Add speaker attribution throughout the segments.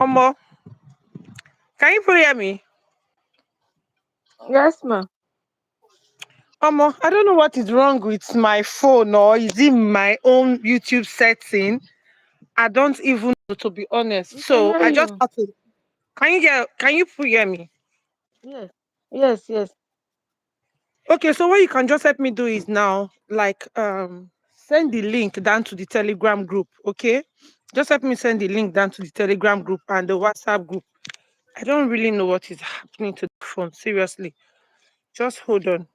Speaker 1: Omo, can you hear me?
Speaker 2: Yes, ma.
Speaker 1: Omo, I don't know what is wrong with my phone or is it my own YouTube setting? I don't even know, to be honest.
Speaker 2: We can
Speaker 1: So
Speaker 2: hear
Speaker 1: I just
Speaker 2: you.
Speaker 1: have to. Can you hear me?
Speaker 2: Yes. Yes, yes.
Speaker 1: Okay, so what you can just help me do is now, like, send the link down to the Telegram group. Okay, just help me send the link down to the Telegram group and the WhatsApp group. I don't really know what is happening to the phone. Seriously, just hold on.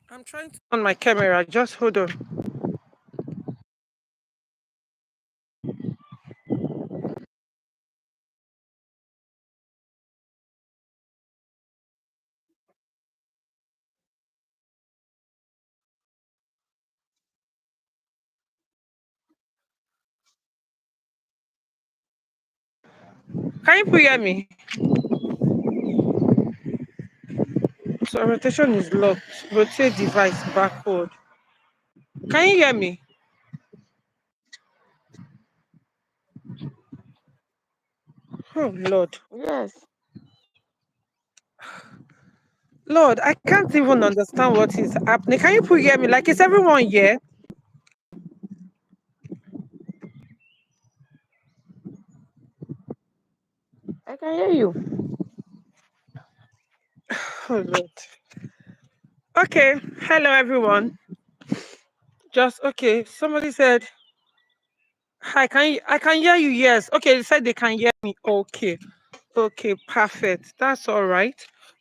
Speaker 1: I'm trying to on my camera. Just hold on. Can you hear me? So rotation is locked. Rotate device backward. Can you hear me? Oh Lord.
Speaker 2: Yes.
Speaker 1: Lord, I can't even understand what is happening. Can you hear me? Like, is everyone here?
Speaker 2: I can hear you.
Speaker 1: Oh Lord. Okay. Hello everyone. Just okay. Somebody said hi. I can hear you? Yes. Okay, they said they can hear me. Okay. Okay, perfect. That's all right.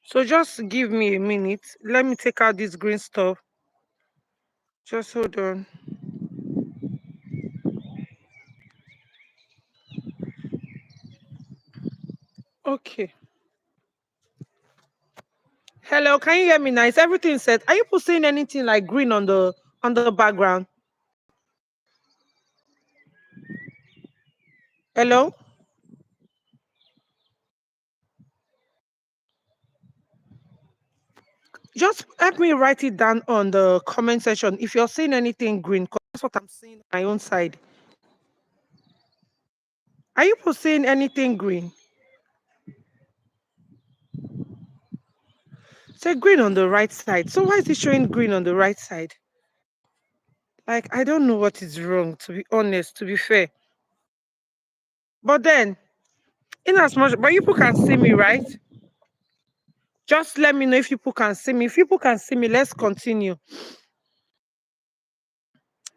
Speaker 1: So just give me a minute. Let me take out this green stuff. Just hold on. Okay. Hello, can you hear me now? Is everything set? Are you seeing anything like green on the background? Hello? Just help me write it down on the comment section if you're seeing anything green, 'cause that's what I'm seeing on my own side. Are you seeing anything green? Say green on the right side. So why is it showing green on the right side? Like, I don't know what is wrong, to be honest, to be fair. But then, in as much, but you people can see me, right? Just let me know if you people can see me. If you people can see me, let's continue.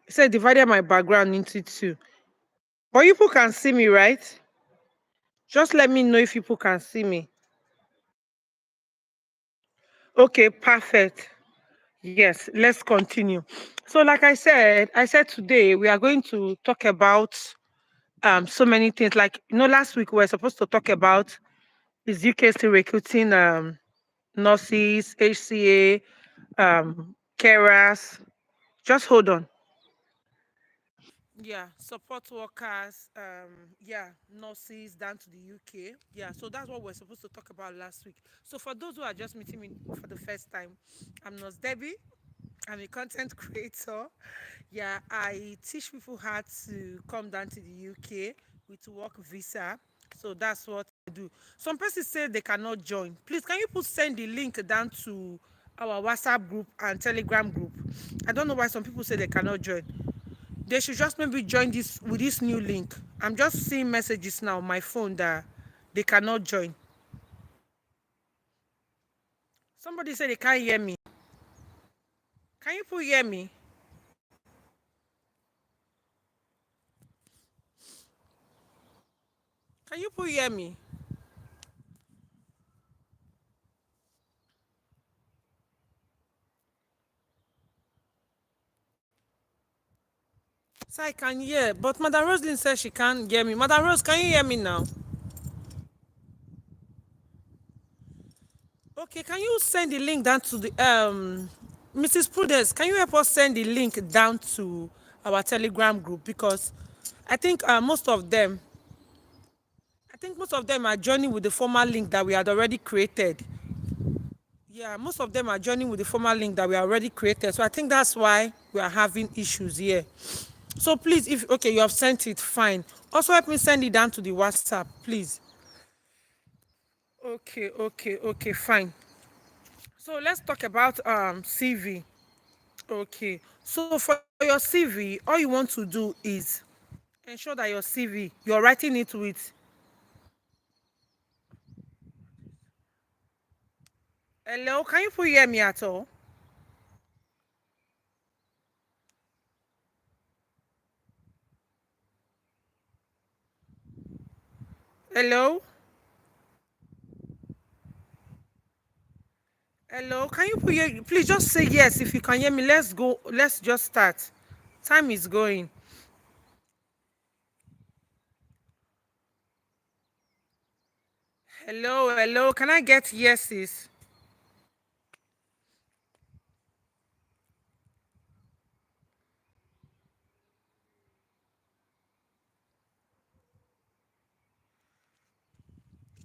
Speaker 1: It said divided my background into two. But you people can see me, right? Just let me know if you people can see me. Okay, perfect. Yes, let's continue. So, like I said today we are going to talk about so many things. Like, last week we were supposed to talk about is UK still recruiting nurses, HCA, carers. Just hold on. Yeah, support workers, yeah, nurses down to the UK. Yeah, so that's what we're supposed to talk about last week. So for those who are just meeting me for the first time, I'm Nurse Debbie. I'm a content creator. Yeah, I teach people how to come down to the UK with work visa. So that's what I do. Some persons say they cannot join. Please, can you put send the link down to our WhatsApp group and Telegram group? I don't know why some people say they cannot join. They should just maybe join this with this new link. I'm just seeing messages now on my phone that they cannot join. Somebody said they can't hear me. Can you people hear me? Can you people hear me? So I can hear, but Madam Roslyn says she can't hear me. Madam Rose, can you hear me now? Okay, can you send the link down to the Mrs. Prudence? Can you help us send the link down to our Telegram group because I think most of them are joining with the former link that we had already created. Yeah, most of them are joining with the former link that we already created. So I think that's why we are having issues here. So please, if okay, you have sent it, fine. Also help me send it down to the WhatsApp, please. Okay, okay, okay, fine. So let's talk about CV. Okay. So for your CV, all you want to do is ensure that your CV, you're writing it with hello, can you put hear me at all? Hello? Hello, can you put hear please just say yes if you can hear me. Let's go. Let's just start. Time is going. Hello, hello. Can I get yeses?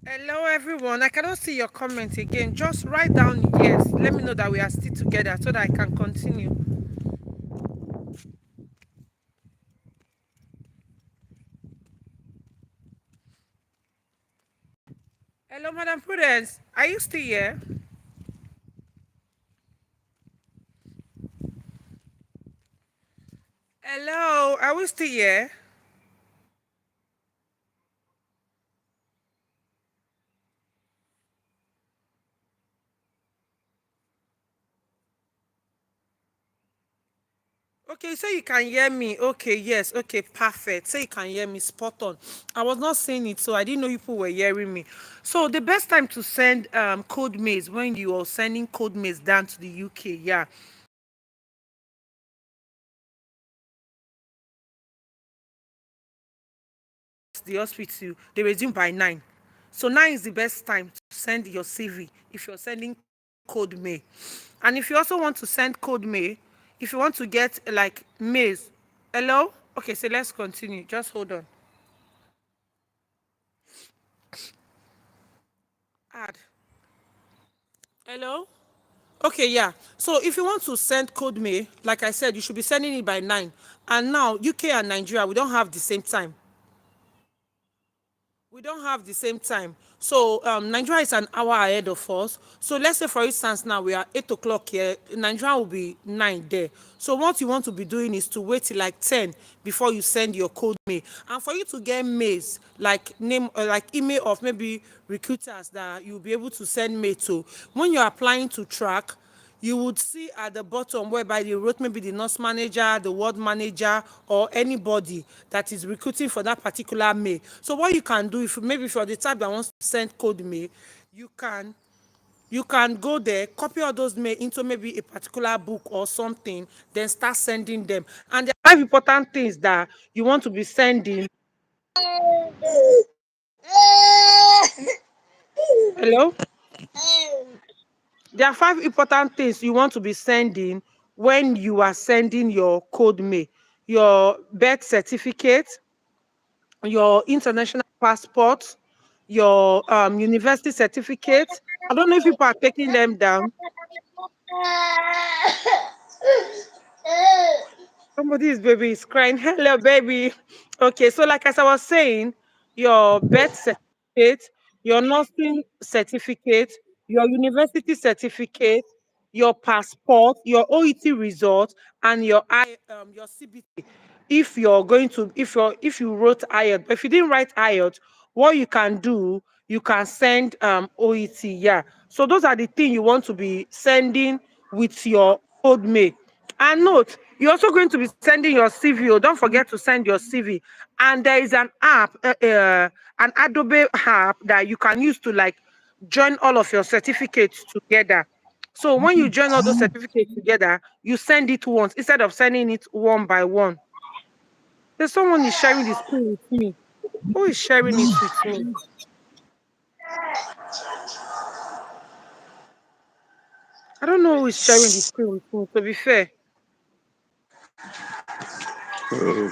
Speaker 1: Hello, everyone. I cannot see your comment again. Just write down yes. Let me know that we are still together so that I can continue. Hello, Madam Prudence. Are you still here? Hello, are we still here? Okay, so you can hear me. Okay, yes. Okay, perfect. So you can hear me. Spot on. I was not saying it, so I didn't know people were hearing me. So the best time to send code mails when you are sending code mails down to the UK. Yeah, the hospital they resume by 9. So 9 is the best time to send your CV if you're sending code mail. And if you also want to send code mail, if you want to get like mails, hello. Okay, so let's continue. Just hold on. Add. Hello. Okay, yeah. So if you want to send code mail, like I said, you should be sending it by 9. And now UK and Nigeria, we don't have the same time. We don't have the same time. So Nigeria is an hour ahead of us. So let's say, for instance, now we are 8 o'clock here. Nigeria will be 9 there. So what you want to be doing is to wait till like 10 before you send your code mail. And for you to get mails, like name, like email of maybe recruiters that you'll be able to send mail to, when you're applying to track, you would see at the bottom whereby they wrote maybe the nurse manager, the ward manager, or anybody that is recruiting for that particular mail. So what you can do, if maybe if you're the type that wants to send code mail, you can you can go there, copy all those mail into maybe a particular book or something, then start sending them. And there are 5 important things that you want to be sending. Hello? There are 5 important things you want to be sending when you are sending your code mail: your birth certificate, your international passport, your university certificate. I don't know if people are taking them down. Somebody's baby is crying. Hello, baby. Okay, so like as I was saying, your birth certificate, your nursing certificate, your university certificate, your passport, your OET result, and your CBT. If you're going to, if you wrote IELTS, but if you didn't write IELTS, what you can do, you can send OET. Yeah. So those are the things you want to be sending with your code mail. And note, you're also going to be sending your CV. Oh, don't forget to send your CV. And there is an app, an Adobe app that you can use to like join all of your certificates together. So when you join all those certificates together, you send it once instead of sending it one by one. There's someone is sharing the screen with me. Who is sharing it with me? I don't know who is sharing the screen with me, to be fair. Who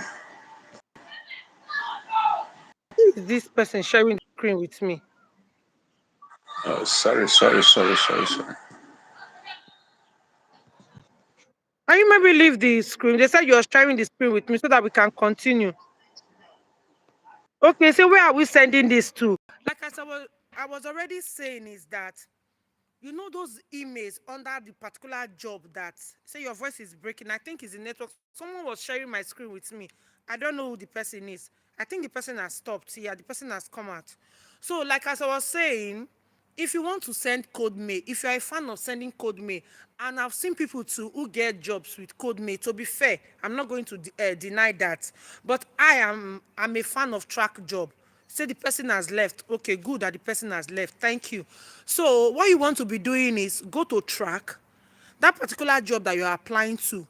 Speaker 1: is this person sharing the screen with me?
Speaker 3: Sorry.
Speaker 1: Can you maybe leave the screen? They said you're sharing the screen with me so that we can continue. Okay, so where are we sending this to? Like I was already saying is that you know those emails under the particular job that say your voice is breaking. I think it's the network. Someone was sharing my screen with me. I don't know who the person is. I think the person has stopped. Yeah, the person has come out. So, like as I was saying, if you want to send code mail, if you're a fan of sending code mail, and I've seen people too who get jobs with code mail. To be fair, I'm not going to deny that, but I'm a fan of track job. Say the person has left. Okay, good that the person has left. Thank you. So what you want to be doing is go to track that particular job that you're applying to.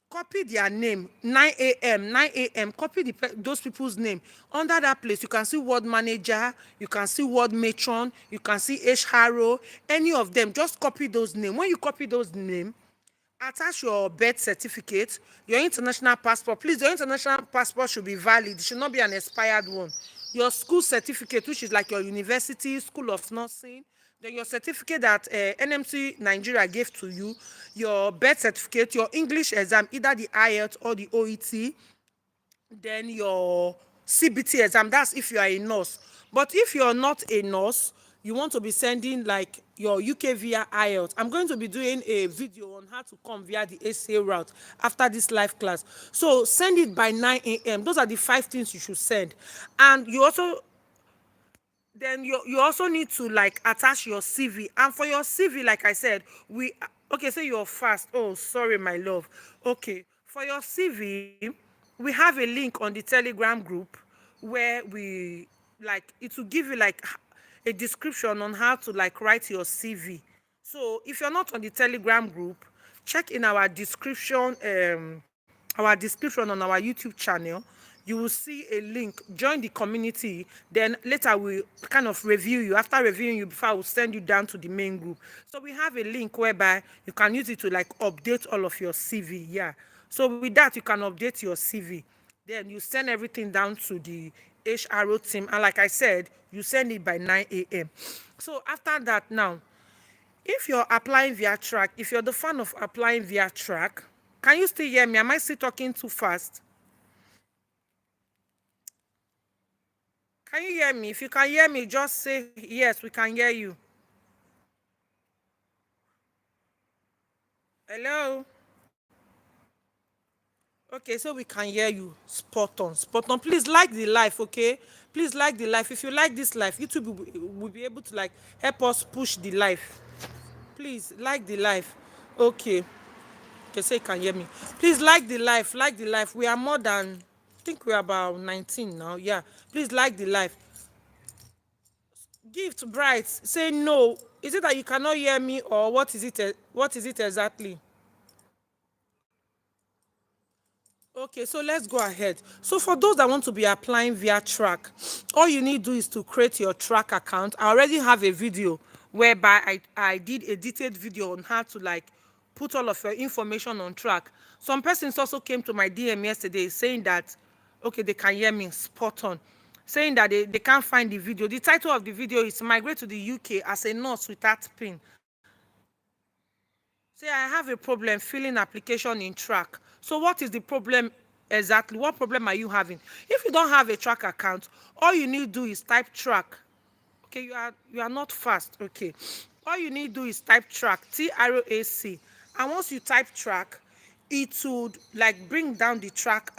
Speaker 1: Copy their name 9 a.m. 9 a.m. Copy those people's name under that place. You can see ward manager, you can see ward matron, you can see HRO, any of them. Just copy those names. When you copy those names, attach your birth certificate, your international passport. Please, your international passport should be valid. It should not be an expired one. Your school certificate, which is like your university, school of nursing, then your certificate that NMC Nigeria gave to you, your birth certificate, your English exam, either the IELTS or the OET, then your CBT exam. That's if you are a nurse. But if you're not a nurse, you want to be sending like your UK via IELTS. I'm going to be doing a video on how to come via the ACA route after this live class. So send it by 9 a.m. Those are the 5 things you should send. And you also then you also need to like attach your CV. And for your CV, like I said, we okay, say you're fast. Oh, sorry, my love. Okay, for your CV, we have a link on the Telegram group where we like it will give you like a description on how to like write your CV. So if you're not on the Telegram group, check in our description on our YouTube channel. You will see a link. Join the community. Then later we'll kind of review you. After reviewing you, before I will send you down to the main group. So we have a link whereby you can use it to like update all of your CV. Yeah. So with that, you can update your CV. Then you send everything down to the HRO team. And like I said, you send it by 9 a.m. So after that now, if you're applying via track, if you're the fan of applying via track, can you still hear me? Am I still talking too fast? Can you hear me? If you can hear me, just say yes, we can hear you. Hello? Okay, so we can hear you. Spot on, spot on. Please like the life, okay? Please like the life. If you like this life, YouTube will be able to like help us push the life. Please like the life. Okay. Okay, say you can hear me. Please like the life, like the life. We are more than, I think we're about 19 now. Yeah. Please like the life. Gift bright. Say no. Is it that you cannot hear me or what is it? What is it exactly? Okay, so let's go ahead. So for those that want to be applying via track, all you need to do is to create your track account. I already have a video whereby I did a detailed video on how to like put all of your information on track. Some persons also came to my DM yesterday saying that, okay, they can hear me spot on, saying that they can't find the video. The title of the video is Migrate to the UK as a nurse without PIN. Say, I have a problem filling application in track. So what is the problem exactly? What problem are you having? If you don't have a track account, all you need to do is type track. Okay, you are not fast. Okay. All you need to do is type track, TRAC. And once you type track, it would like bring down the track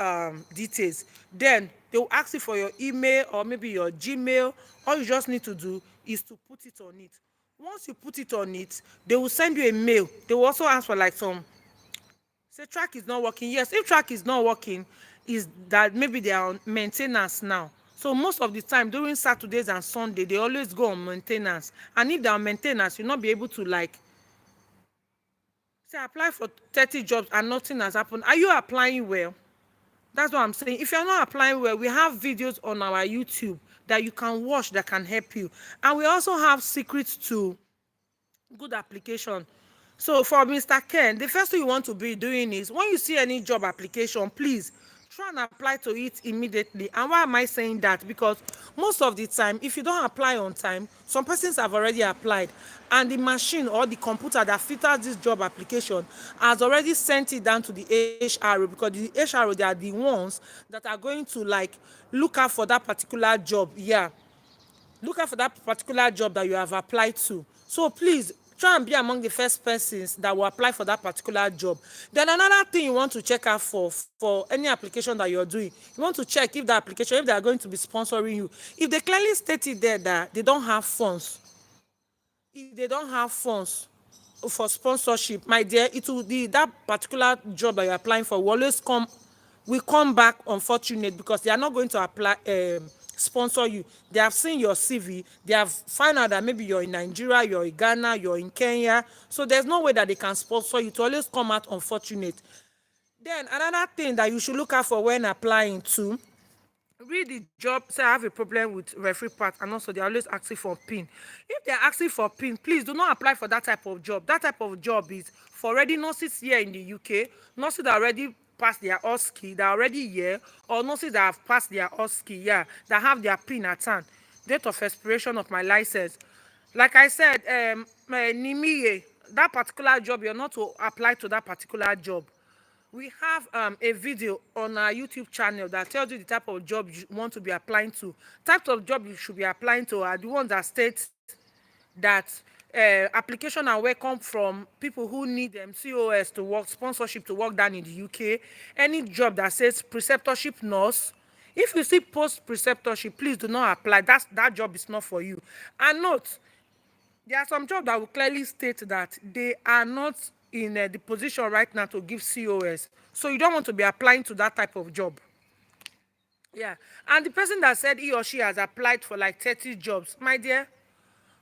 Speaker 1: details. Then they will ask you for your email or maybe your Gmail. All you just need to do is to put it on it. Once you put it on it, they will send you a mail. They will also ask for like some, say track is not working. Yes, if track is not working, is that maybe they are on maintenance now. So most of the time during Saturdays and Sunday, they always go on maintenance. And if they are on maintenance, you'll not be able to like say apply for 30 jobs and nothing has happened. Are you applying well? That's what I'm saying. If you're not applying well, we have videos on our YouTube that you can watch that can help you. And we also have secrets to good application. So for Mr. Ken, the first thing you want to be doing is when you see any job application, please try and apply to it immediately. And why am I saying that? Because most of the time, if you don't apply on time, some persons have already applied, and the machine or the computer that filters this job application has already sent it down to the HRO, because the HRO, they are the ones that are going to like look out for that particular job. Yeah, look out for that particular job that you have applied to. So please try and be among the first persons that will apply for that particular job. Then another thing you want to check out for any application that you're doing, you want to check if the application, if they are going to be sponsoring you. If they clearly stated there that they don't have funds, if they don't have funds for sponsorship, my dear, it will be that particular job that you're applying for will always come back unfortunate, because they are not going to apply sponsor you. They have seen your CV, they have found out that maybe you're in Nigeria, you're in Ghana, you're in Kenya, so there's no way that they can sponsor you. To always come out unfortunate. Then another thing that you should look out for when applying to, read the job. Say I have a problem with referee part, and also they're always asking for pin. If they're asking for pin, please do not apply for that type of job. That type of job is for already nurses here in the UK, nurses that already passed their OSCE, that are already here, or nurses that have passed their OSCE, yeah, that have their pin at hand, date of expiration of my license. Like I said, Nimiye, that particular job, you're not to apply to that particular job. We have a video on our YouTube channel that tells you the type of job you want to be applying to. Types of job you should be applying to are the ones that state that application are welcome from people who need COS to work, sponsorship to work down in the UK. Any job that says preceptorship nurse, if you see post preceptorship, please do not apply. That job is not for you. And note, there are some jobs that will clearly state that they are not in the position right now to give COS. So you don't want to be applying to that type of job. Yeah. And the person that said he or she has applied for like 30 jobs, my dear,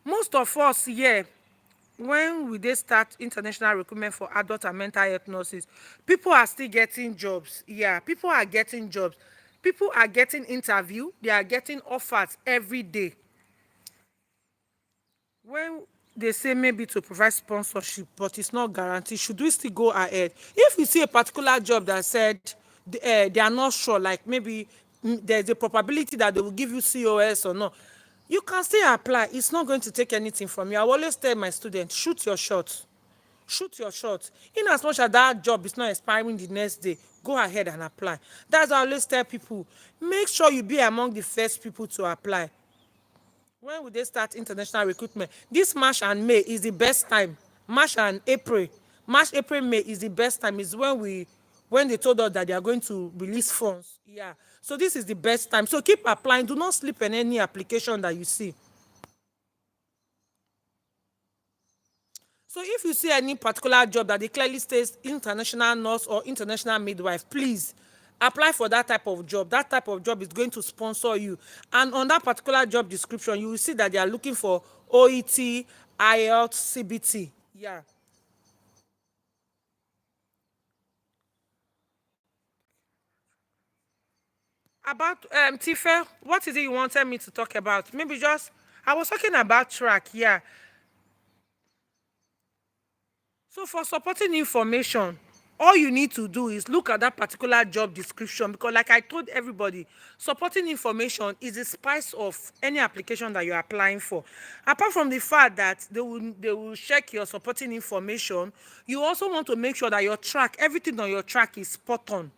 Speaker 1: most of us here, when we dey start international recruitment for adult and mental health nurses, people are still getting jobs. Yeah, people are getting jobs. People are getting interview. They are getting offers every day. When they say maybe to provide sponsorship, but it's not guaranteed, should we still go ahead? If we see a particular job that said they are not sure, like maybe there's a probability that they will give you COS or not, you can still apply. It's not going to take anything from you. I always tell my students, shoot your shot. Shoot your shot. In as much as that job is not expiring the next day, go ahead and apply. That's why I always tell people, make sure you be among the first people to apply. When will they start international recruitment? This March and May is the best time. March and April. March, April, May is the best time. Is when they told us that they are going to release funds. Yeah. So this is the best time. So keep applying. Do not sleep on any application that you see. So if you see any particular job that they clearly states international nurse or international midwife, please apply for that type of job. That type of job is going to sponsor you. And on that particular job description, you will see that they are looking for OET, IELTS, CBT. Yeah. About Tife, what is it you wanted me to talk about? Maybe just I was talking about track, yeah. So for supporting information, all you need to do is look at that particular job description, because like I told everybody, supporting information is the spice of any application that you're applying for. Apart from the fact that they will check your supporting information, you also want to make sure that your track, everything on your track is spot on.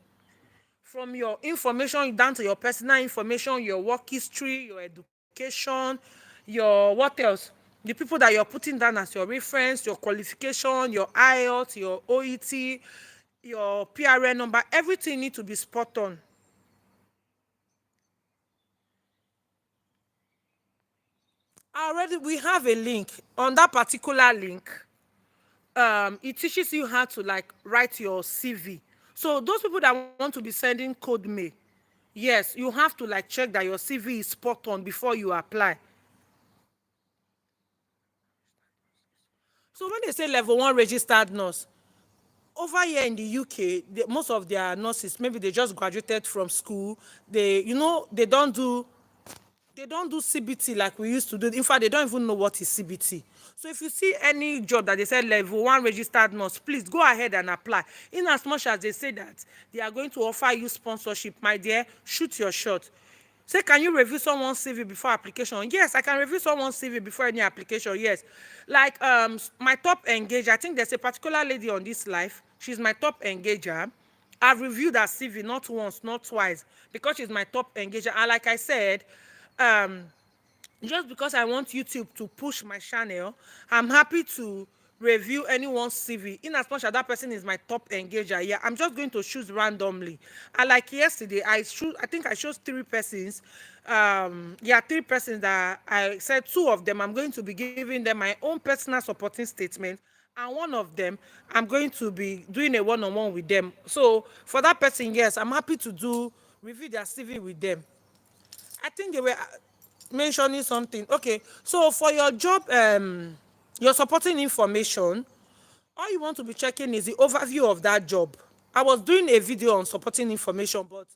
Speaker 1: From your information down to your personal information, your work history, your education, your what else? The people that you're putting down as your reference, your qualification, your IELTS, your OET, your PRN number, everything need to be spot on. Already we have a link. On that particular link, it teaches you how to like write your CV. So those people that want to be sending code mail, yes, you have to like check that your CV is spot on before you apply. So when they say level 1 registered nurse, over here in the UK, most of their nurses, maybe they just graduated from school. They don't do They don't do CBT like we used to do. In fact, they don't even know what is CBT. So if you see any job that they said level 1 registered nurse, please go ahead and apply. In as much as they say that they are going to offer you sponsorship, my dear, shoot your shot. Say, can you review someone's CV before application? Yes, I can review someone's CV before any application. Yes. Like my top engager, I think there's a particular lady on this life. She's my top engager. I've reviewed her CV not once, not twice, because she's my top engager. And like I said, um just because I want YouTube to push my channel, I'm happy to review anyone's CV. In as much as that person is my top engager, yeah, I'm just going to choose randomly. And like yesterday, I think I chose 3 persons. Yeah, 3 persons that I said 2 of them I'm going to be giving them my own personal supporting statement, and 1 of them I'm going to be doing a one-on-one with them. So for that person, yes, I'm happy to do review their CV with them. I think they were mentioning something. Okay, so for your job, your supporting information, all you want to be checking is the overview of that job. I was doing a video on supporting information, but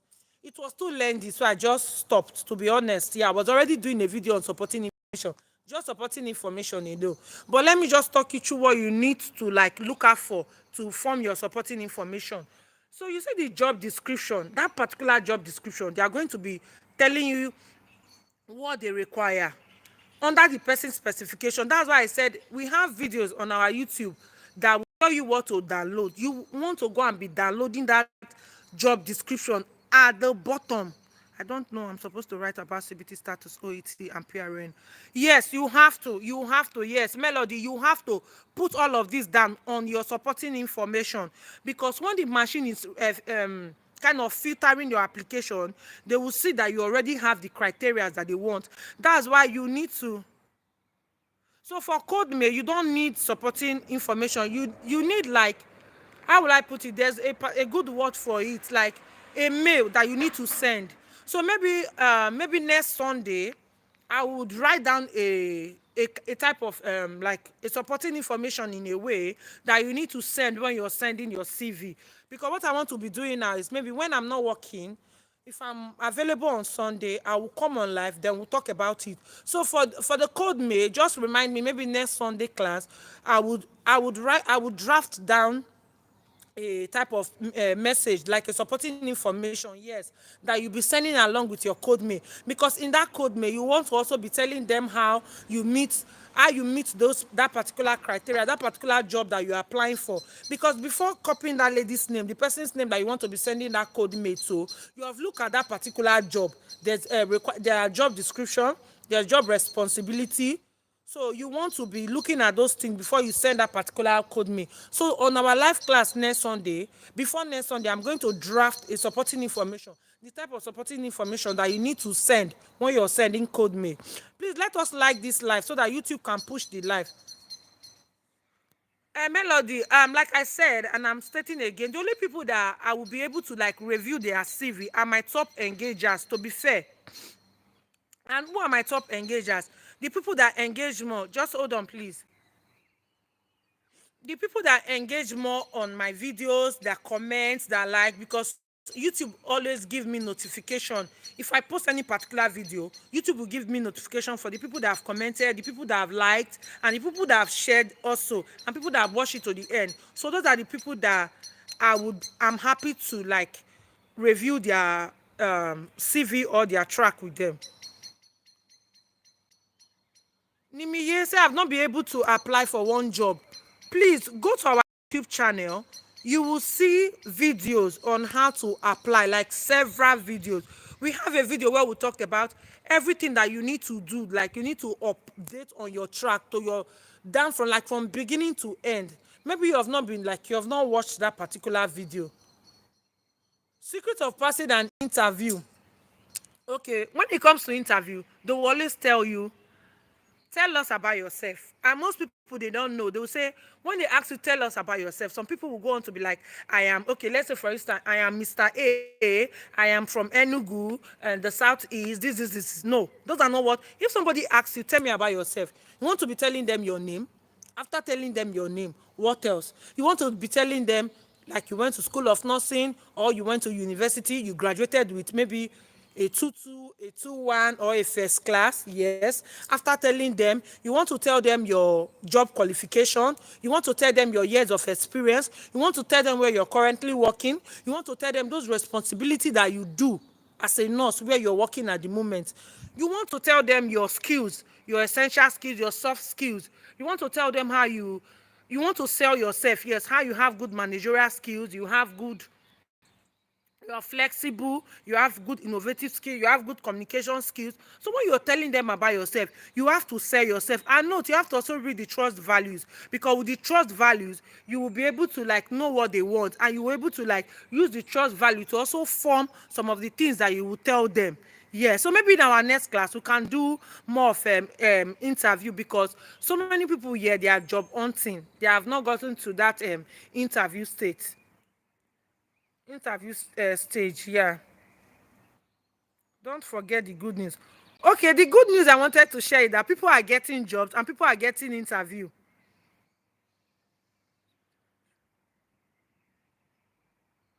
Speaker 1: it was too lengthy, so I just stopped. To be honest, yeah, I was already doing a video on supporting information, just supporting information, you know. But let me just talk you through what you need to like look out for to form your supporting information. So you see the job description, that particular job description, they are going to be telling you what they require under the person specification. That's why I said we have videos on our YouTube that will tell you what to download. You want to go and be downloading that job description at the bottom. I don't know, I'm supposed to write about CBT status, OET, and PRN. Yes, you have to. You have to. Yes, Melody, you have to put all of this down on your supporting information, because when the machine is kind of filtering your application, they will see that you already have the criteria that they want. That's why you need to. So for code mail, you don't need supporting information. You need, like, how will I put it? There's a good word for it, like a mail that you need to send. So maybe next Sunday, I would write down a type of like a supporting information in a way that you need to send when you're sending your CV. Because what I want to be doing now is, maybe when I'm not working, if I'm available on Sunday, I will come on live, then we'll talk about it. So for the code mail, just remind me, maybe next Sunday class, I would draft down a type of message, like a supporting information, yes, that you'll be sending along with your code mail. Because in that code mail, you want to also be telling them how you meet those that particular criteria, that particular job that you're applying for. Because before copying that lady's name, the person's name that you want to be sending that code mail to, you have looked at that particular job. There are job description, there's job responsibility. So you want to be looking at those things before you send that particular code mail. So on our live class next Sunday, before next Sunday, I'm going to draft a supporting information, the type of supporting information that you need to send when you're sending code mail. Please let us like this live so that YouTube can push the live. Melody, like I said, and I'm stating again, the only people that I will be able to like review their CV are my top engagers, to be fair. And who are my top engagers? The people that engage more. Just hold on, please. The people that engage more on my videos, their comments, their like, because YouTube always give me notification. If I post any particular video, YouTube will give me notification for the people that have commented, the people that have liked, and the people that have shared also, and people that have watched it to the end. So those are the people that I'm happy to like review their CV or their track with them. Nimiye say I've not been able to apply for one job. Please go to our YouTube channel. You will see videos on how to apply, like several videos. We have a video where we talked about everything that you need to do, like you need to update on your track to your down from beginning to end. Maybe you have not watched that particular video. Secret of passing an interview. Okay, when it comes to interview, they will always tell us about yourself. And most people, they don't know. They will say, when they ask you, tell us about yourself, some people will go on to be like, I am, okay, let's say for instance, I am Mr. A, I am from Enugu and the southeast, this. No, those are not what. If somebody asks you, tell me about yourself, you want to be telling them your name. After telling them your name, what else? You want to be telling them, like, you went to school of nursing, or you went to university, you graduated with maybe a 2-2, a 2-1, or a first class. Yes. After telling them, you want to tell them your job qualification, you want to tell them your years of experience, you want to tell them where you're currently working, you want to tell them those responsibilities that you do as a nurse where you're working at the moment. You want to tell them your skills, your essential skills, your soft skills. You want to tell them how you want to sell yourself. Yes, how you have good managerial skills, you are flexible, you have good innovative skills, you have good communication skills. So when you're telling them about yourself, you have to sell yourself. And note, you have to also read the trust values, because with the trust values, you will be able to like know what they want, and you will be able to like use the trust value to also form some of the things that you will tell them. Yeah, so maybe in our next class we can do more of interview, because so many people here, they are job hunting, they have not gotten to that interview state stage. Yeah, don't forget the good news. Okay, the good news I wanted to share is that people are getting jobs and people are getting interview.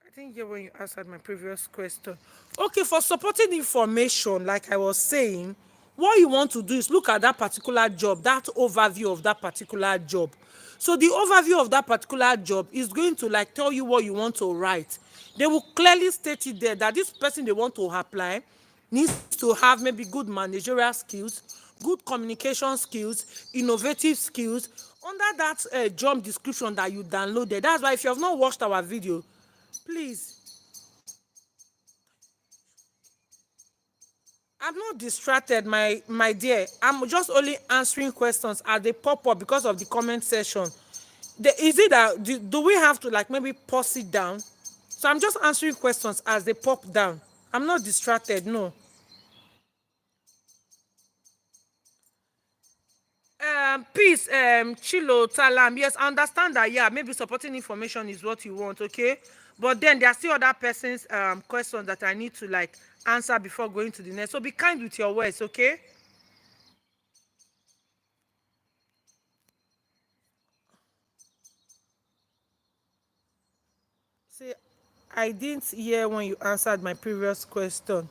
Speaker 1: I think here when you answered my previous question. Okay, for supporting information, like I was saying, what you want to do is look at that particular job, that overview of that particular job. So the overview of that particular job is going to like tell you what you want to write. They will clearly state it there that this person they want to apply needs to have maybe good managerial skills, good communication skills, innovative skills under that job description that you downloaded. That's why if you have not watched our video, please, I'm not distracted, my dear. I'm just only answering questions as they pop up because of the comment section. Is it that do we have to like maybe pause it down? So I'm just answering questions as they pop down. I'm not distracted, no. Peace, Chilo, Talam. Yes, I understand that. Yeah, maybe supporting information is what you want, okay? But then there are still other person's questions that I need to like answer before going to the next. So be kind with your words, okay? See, I didn't hear when you answered my previous question.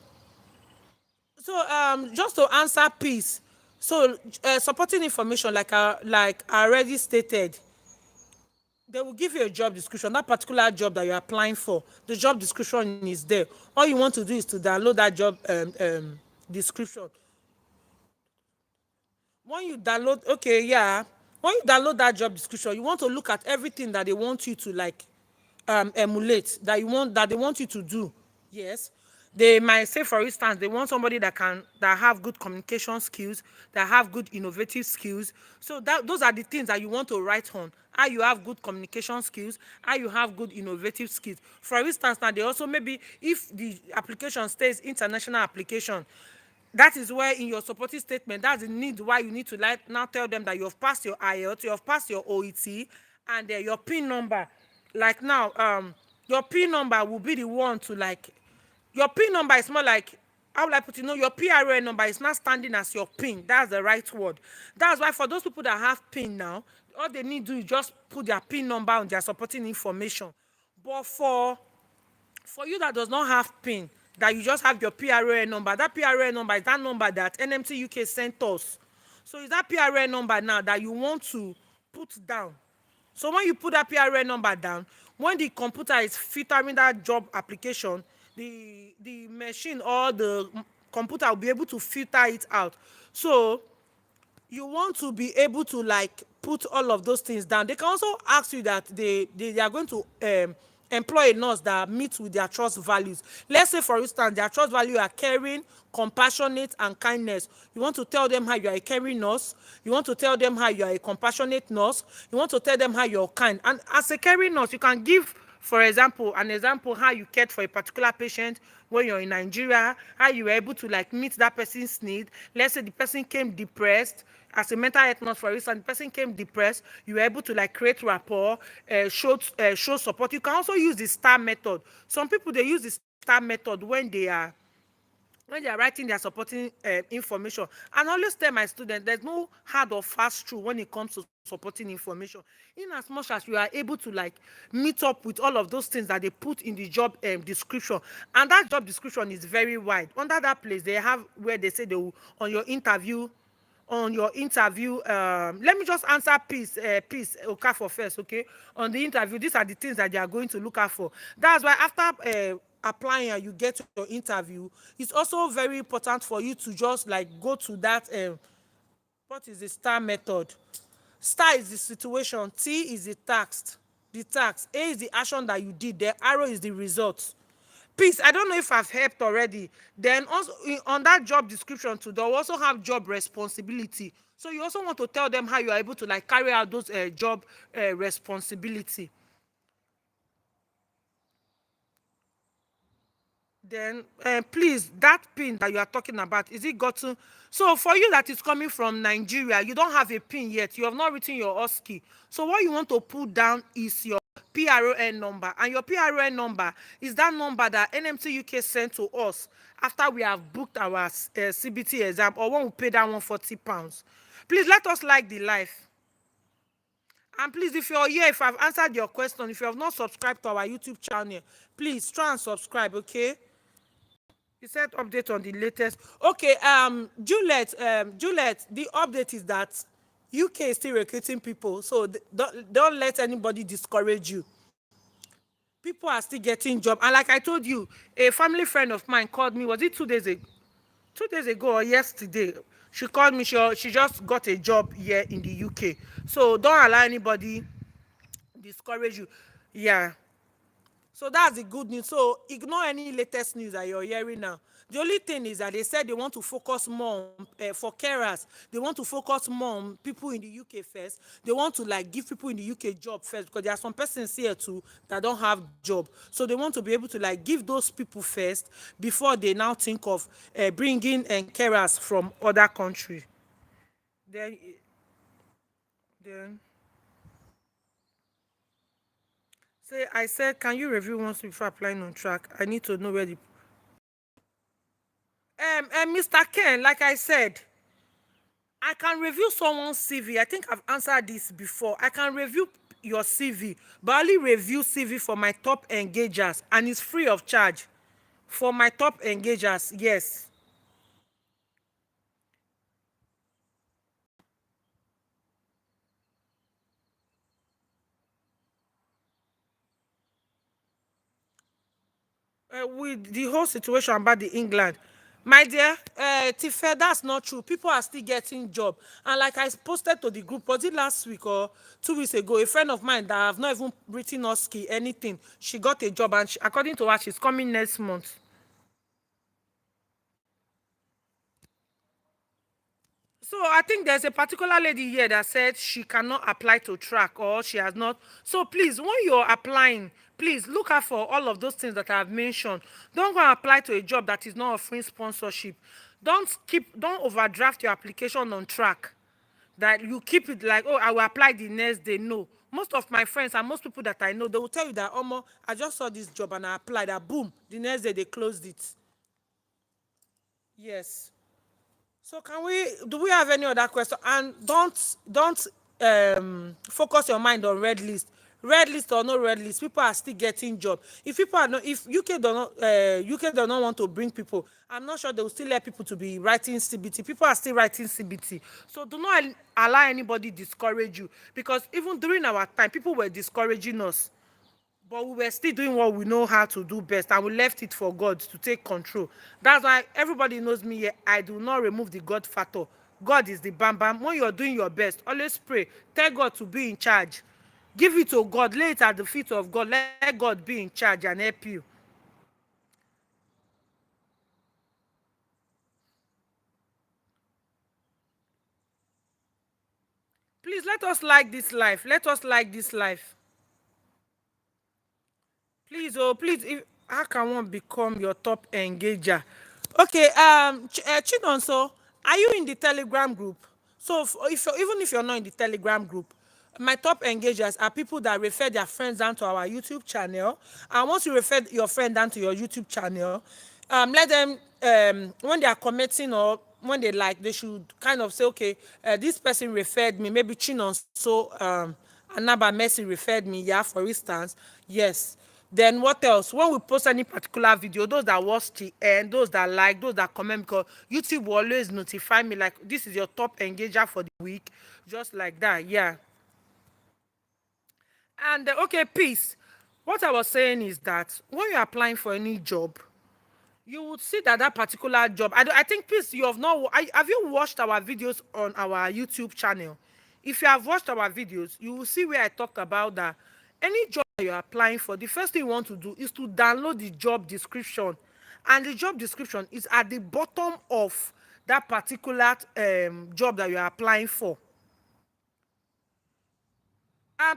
Speaker 1: So just to answer peace. So supporting information, like I already stated, they will give you a job description. That particular job that you're applying for, the job description is there. All you want to do is to download that job description. When you download, okay, yeah, when you download that job description, you want to look at everything that they want you to like emulate, that they want you to do. Yes, they might say, for instance, they want somebody that have good communication skills, that have good innovative skills. So that those are the things that you want to write on. How you have good communication skills, how you have good innovative skills. For instance, now they also, maybe if the application stays international application, that is where in your supporting statement, that's the need why you need to like now tell them that you have passed your IELTS, you have passed your OET, and your PIN number. Like now, your PIN number will be the one to like, your PIN number is more like, how will I put it? No, your PRN number is not standing as your PIN. That's the right word. That's why for those people that have PIN now, all they need to do is just put their PIN number on their supporting information. But for you that does not have PIN, that you just have your PRN number, that PRN number is that number that NMT UK sent us. So it's that PRN number now that you want to put down. So when you put that PRN number down, when the computer is filtering that job application, the machine or the computer will be able to filter it out. So you want to be able to like put all of those things down. They can also ask you that they are going to employ a nurse that meets with their trust values. Let's say, for instance, their trust value are caring, compassionate, and kindness. You want to tell them how you are a caring nurse. You want to tell them how you are a compassionate nurse. You want to tell them how you're kind. And as a caring nurse, you can give, for example, an example how you cared for a particular patient when you're in Nigeria, how you were able to like meet that person's need. Let's say the person came depressed. As a mental health nurse, for instance, the person came depressed, you were able to like create rapport, show support. You can also use the star method. Some people, they use the star method when they are writing their supporting information. And always tell my students there's no hard or fast true when it comes to supporting information. In as much as you are able to like meet up with all of those things that they put in the job description, and that job description is very wide. Under that place they have where they say they will on your interview, let me just answer peace okafor first, okay? On the interview, these are the things that they are going to look out for. That's why after applying and you get your interview, it's also very important for you to just like go to that what is the star method. Star is the situation, T is the task, A is the action that you did, the arrow is the result. Peace, I don't know if I've helped already. Then also on that job description too, they also have job responsibility. So you also want to tell them how you are able to like carry out those job responsibility. Then please, that pin that you are talking about, is it gotten? So for you that is coming from Nigeria, you don't have a pin yet, you have not written your OSCE. So what you want to put down is your PRON number, and your PRON number is that number that NMT UK sent to us after we have booked our CBT exam, or when we pay that £140. Please let us like the life. And please, if you're here, if I've answered your question, if you have not subscribed to our YouTube channel, please try and subscribe, okay? You said update on the latest. Okay, Juliet, the update is that UK is still recruiting people, so don't let anybody discourage you. People are still getting job, and like I told you, a family friend of mine called me. Was it 2 days ago? 2 days ago or yesterday? She called me. She just got a job here in the UK. So don't allow anybody discourage you. Yeah. So that's the good news. So ignore any latest news that you're hearing now. The only thing is that they said they want to focus more on, for carers. They want to focus more on people in the UK first. They want to like give people in the UK job first, because there are some persons here too that don't have job. So they want to be able to like give those people first before they now think of bringing carers from other country. Then, then say I said, can you review once before applying on track? I need to know where the Mr. Ken, like I said, I can review someone's CV. I think I've answered this before. I can review your CV, but I only review CV for my top engagers, and it's free of charge. For my top engagers, yes. With the whole situation about the England, my dear, Tife, that's not true. People are still getting job, and like I posted to the group, was it last week or 2 weeks ago? A friend of mine that I've not even written or ski anything, she got a job, and according to her, she's coming next month. So I think there's a particular lady here that said she cannot apply to track, or she has not. So please, when you're applying, please look out for all of those things that I've mentioned. Don't go and apply to a job that is not offering sponsorship. Don't overdraft your application on track. That you keep it like, oh, I will apply the next day. No. Most of my friends and most people that I know, they will tell you that, Omo, I just saw this job and I applied. That boom, the next day they closed it. Yes. So can we do we have any other question? And don't focus your mind on red list. Red list or no red list, people are still getting job. If people are not, if UK do not want to bring people, I'm not sure they will still let people to be writing CBT. People are still writing CBT. So do not allow anybody discourage you, because even during our time, people were discouraging us. But we were still doing what we know how to do best, and we left it for God to take control. That's why everybody knows me here. I do not remove the God factor. God is the bam bam. When you're doing your best, always pray. Tell God to be in charge. Give it to God. Lay it at the feet of God. Let God be in charge and help you. Please let us like this life. Let us like this life. Please, oh, please, if how can one become your top engager? Okay, Chinonso, are you in the Telegram group? So even if you're not in the Telegram group, my top engagers are people that refer their friends down to our YouTube channel. And once you refer your friend down to your YouTube channel, let them, when they are commenting or when they like, they should kind of say, okay, this person referred me, maybe Chinonso, Anaba Messi referred me, yeah, for instance. Yes. Then what else? When we post any particular video, those that watch the end, those that like, those that comment, because YouTube will always notify me like this is your top engager for the week, just like that. Yeah. And okay, peace. What I was saying is that when you're applying for any job, you would see that that particular job. I think, peace, you have not. Have you watched our videos on our YouTube channel? If you have watched our videos, you will see where I talk about that. Any job that you're applying for, the first thing you want to do is to download the job description, and the job description is at the bottom of that particular job that you're applying for.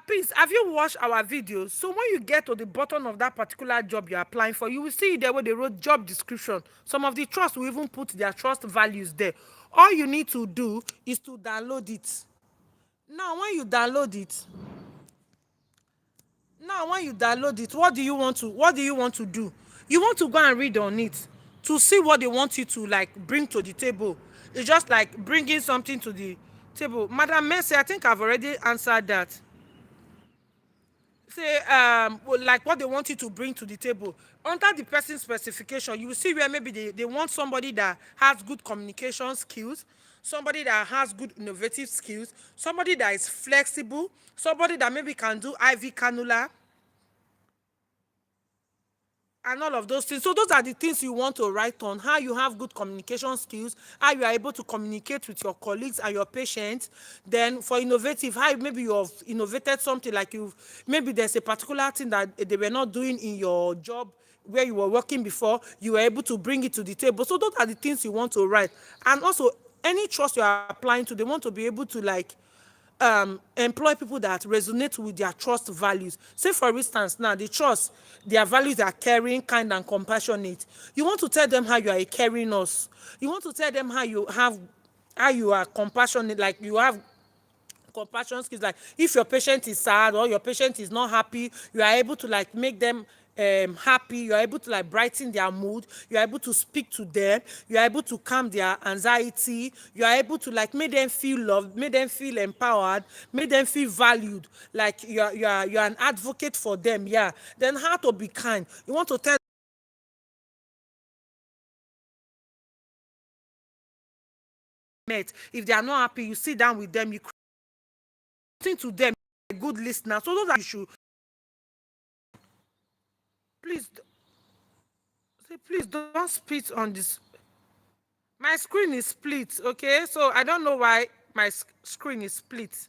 Speaker 1: Please, have you watched our videos? So when you get to the bottom of that particular job you're applying for, you will see there where they wrote job description. Some of the trusts will even put their trust values there. All you need to do is to download it. Now, when you download it, what do you want to do? You want to go and read on it to see what they want you to like bring to the table. It's just like bringing something to the table. Madam Mercy, I think I've already answered that. Say like what they want you to bring to the table under the person specification. You will see where maybe they want somebody that has good communication skills, somebody that has good innovative skills, somebody that is flexible, somebody that maybe can do IV cannula, and all of those things. So those are the things you want to write on: how you have good communication skills, how you are able to communicate with your colleagues and your patients. Then for innovative, how maybe you have innovated something, like you maybe there's a particular thing that they were not doing in your job where you were working before, you were able to bring it to the table. So those are the things you want to write. And also, any trust you are applying to, they want to be able to like employ people that resonate with their trust values. Say for instance, now the trust, their values are caring, kind, and compassionate. You want to tell them how you are a caring nurse. You want to tell them how you are compassionate, like you have compassion skills. Like if your patient is sad or your patient is not happy, you are able to like make them happy. You are able to like brighten their mood. You are able to speak to them. You are able to calm their anxiety. You are able to like make them feel loved, make them feel empowered, make them feel valued. Like you are an advocate for them. Yeah. Then how to be kind. You want to tell them, if they are not happy, you sit down with them, you listen to them, a good listener. So those are you should please say, please don't spit on this. My screen is split, okay? So I don't know why my screen is split.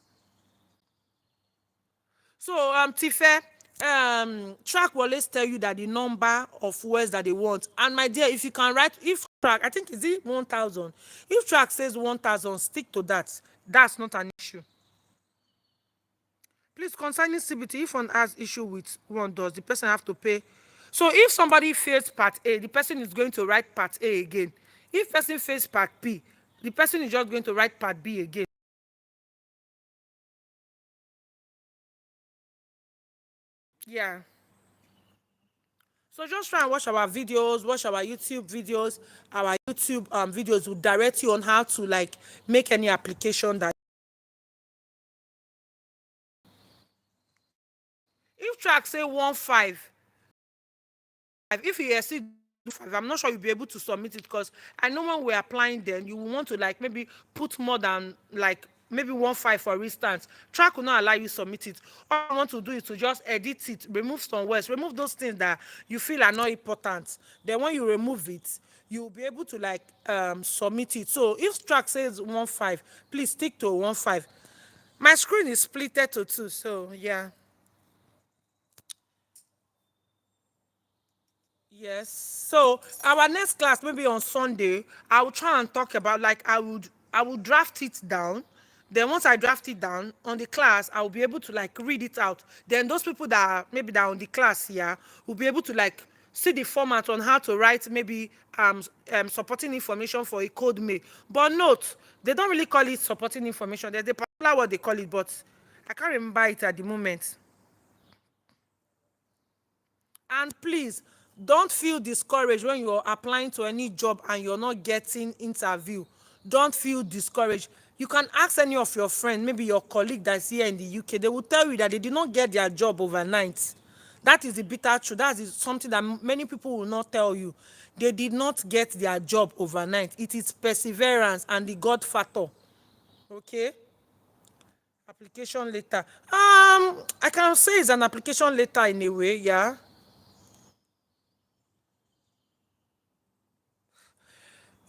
Speaker 1: So Tife, track will always tell you that the number of words that they want. And my dear, if you can write, if track, I think is it 1,000. If track says 1,000, stick to that. That's not an issue. Please, concerning CBT, if one has issue with one does, the person have to pay. So if somebody fails part A, the person is going to write part A again. If person fails part B, the person is just going to write part B again. Yeah. So just try and watch our videos, watch our YouTube videos. Our YouTube videos will direct you on how to like make any application that if track say 1,500, if you exceed 5, I'm not sure you'll be able to submit it, because I know when we're applying, then you will want to like maybe put more than like maybe 1,500 for instance. Track will not allow you submit it. All I want to do is to just edit it, remove some words, remove those things that you feel are not important. Then when you remove it, you'll be able to like submit it. So if track says 1,500, please stick to 1,500. My screen is splitted to two, so yeah. Yes. So our next class, maybe on Sunday, I will try and talk about like I would draft it down. Then once I draft it down on the class, I will be able to like read it out. Then those people that are maybe that are on the class here will be able to like see the format on how to write maybe supporting information for a code mail. But note, they don't really call it supporting information. There's a particular what they call it, but I can't remember it at the moment. And please, Don't feel discouraged when you're applying to any job and you're not getting interview. Don't feel discouraged. You can ask any of your friends, maybe your colleague that's here in the UK. They will tell you that they did not get their job overnight. That is the bitter truth. That is something that many people will not tell you. They did not get their job overnight. It is perseverance and the God factor. Okay. Application letter. I can say it's an application letter in a way. Yeah.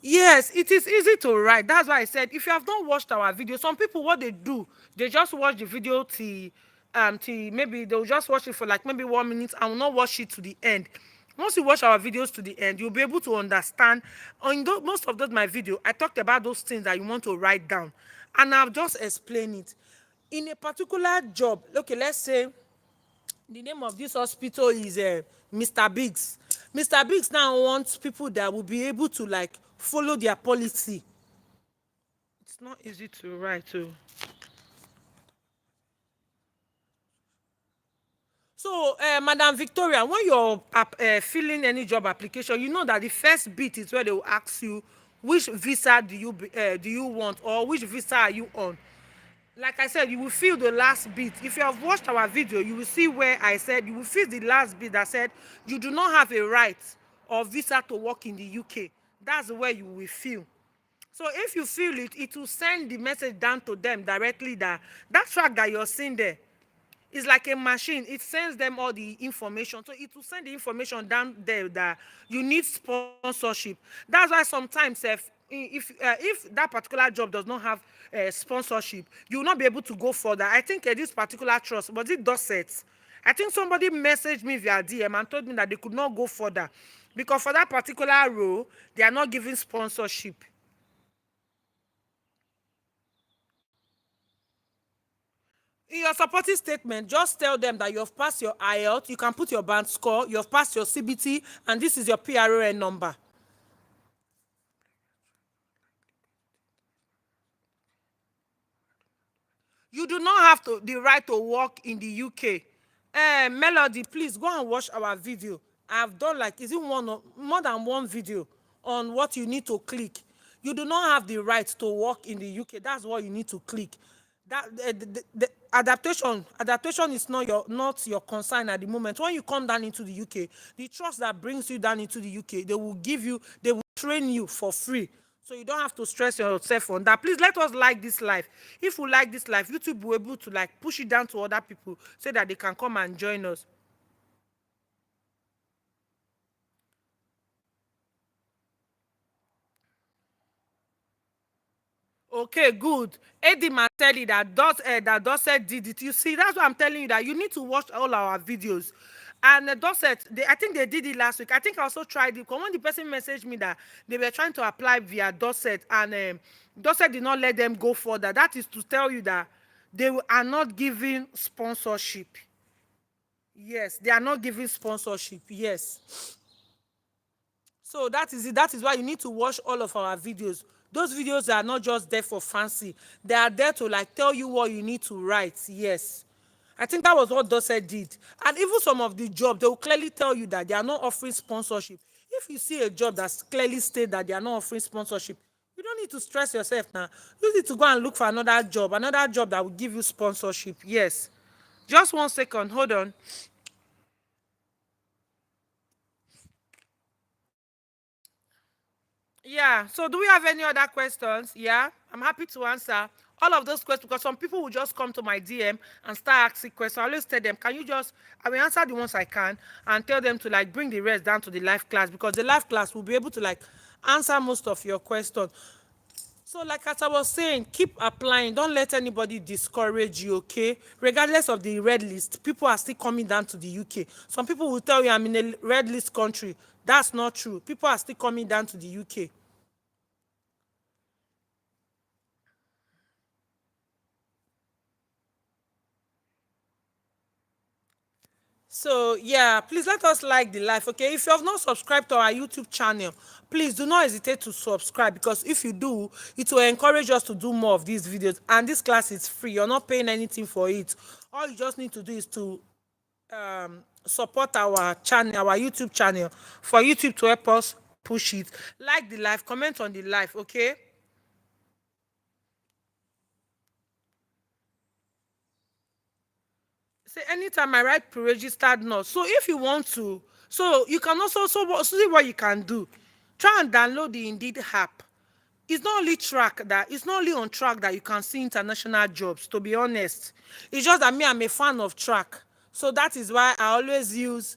Speaker 1: Yes, it is easy to write. That's why I said if you have not watched our video, some people what they do, they just watch the video till maybe they'll just watch it for like maybe 1 minute and will not watch it to the end. Once you watch our videos to the end, you'll be able to understand. Most of those my video, I talked about those things that you want to write down, and I'll just explain it. In a particular job, okay, let's say the name of this hospital is Mr. Biggs. Mr. Biggs now wants people that will be able to like follow their policy. It's not easy to write too. So, Madam Victoria, when you're filling any job application, you know that the first bit is where they will ask you which visa do you want, or which visa are you on. Like I said, you will feel the last bit. If you have watched our video, you will see where I said you will feel the last bit that said you do not have a right or visa to work in the UK. That's where you will feel. So if you feel it, it will send the message down to them directly that track that you're seeing there is like a machine. It sends them all the information. So it will send the information down there that you need sponsorship. That's why sometimes if that particular job does not have sponsorship, you will not be able to go further. I think this particular trust, was it Dorset? I think somebody messaged me via DM and told me that they could not go further because for that particular role, they are not giving sponsorship. In your supporting statement, just tell them that you have passed your IELTS, you can put your band score, you have passed your CBT, and this is your PRON number. You do not have the right to work in the UK. Melody, please go and watch our video. I've done like, is it more than one video on what you need to click. You do not have the right to work in the UK. That's what you need to click. That the adaptation is not your concern at the moment. When you come down into the UK, the trust that brings you down into the UK, they will train you for free. So you don't have to stress yourself on that. Please let us like this life. If we like this life, YouTube will be able to like push it down to other people so that they can come and join us. Okay, good. Eddie Martelli that Dorset did it. You see, that's what I'm telling you, that you need to watch all our videos. And Dorset, I think they did it last week. I think I also tried it. Because when the person messaged me that they were trying to apply via Dorset and Dorset did not let them go further. That is to tell you that are not giving sponsorship. Yes, they are not giving sponsorship. Yes. So that is it. That is why you need to watch all of our videos. Those videos are not just there for fancy. They are there to like tell you what you need to write. Yes. I think that was what Dorset did. And even some of the jobs, they will clearly tell you that they are not offering sponsorship. If you see a job that's clearly stated that they are not offering sponsorship, you don't need to stress yourself now. You need to go and look for another job that will give you sponsorship. Yes. Just 1 second. Hold on. Yeah. So do we have any other questions? Yeah. I'm happy to answer all of those questions because some people will just come to my DM and start asking questions. I always tell them, I will answer the ones I can and tell them to like bring the rest down to the live class because the live class will be able to like answer most of your questions. So, like as I was saying, keep applying. Don't let anybody discourage you, okay? Regardless of the red list, people are still coming down to the UK. Some people will tell you I'm in a red list country. That's not true. People are still coming down to the UK. So yeah, please let us like the life, okay? If you have not subscribed to our YouTube channel, please do not hesitate to subscribe because if you do, it will encourage us to do more of these videos. And this class is free. You're not paying anything for it. All you just need to do is to support our channel, our YouTube channel, for YouTube to help us push it. Like the live, comment on the live, okay? Say anytime I write pre-registered nurse. So if you want to, so you can also see what you can do. Try and download the Indeed app. It's not only on track that you can see international jobs, to be honest. It's just that me, I'm a fan of track. So that is why I always use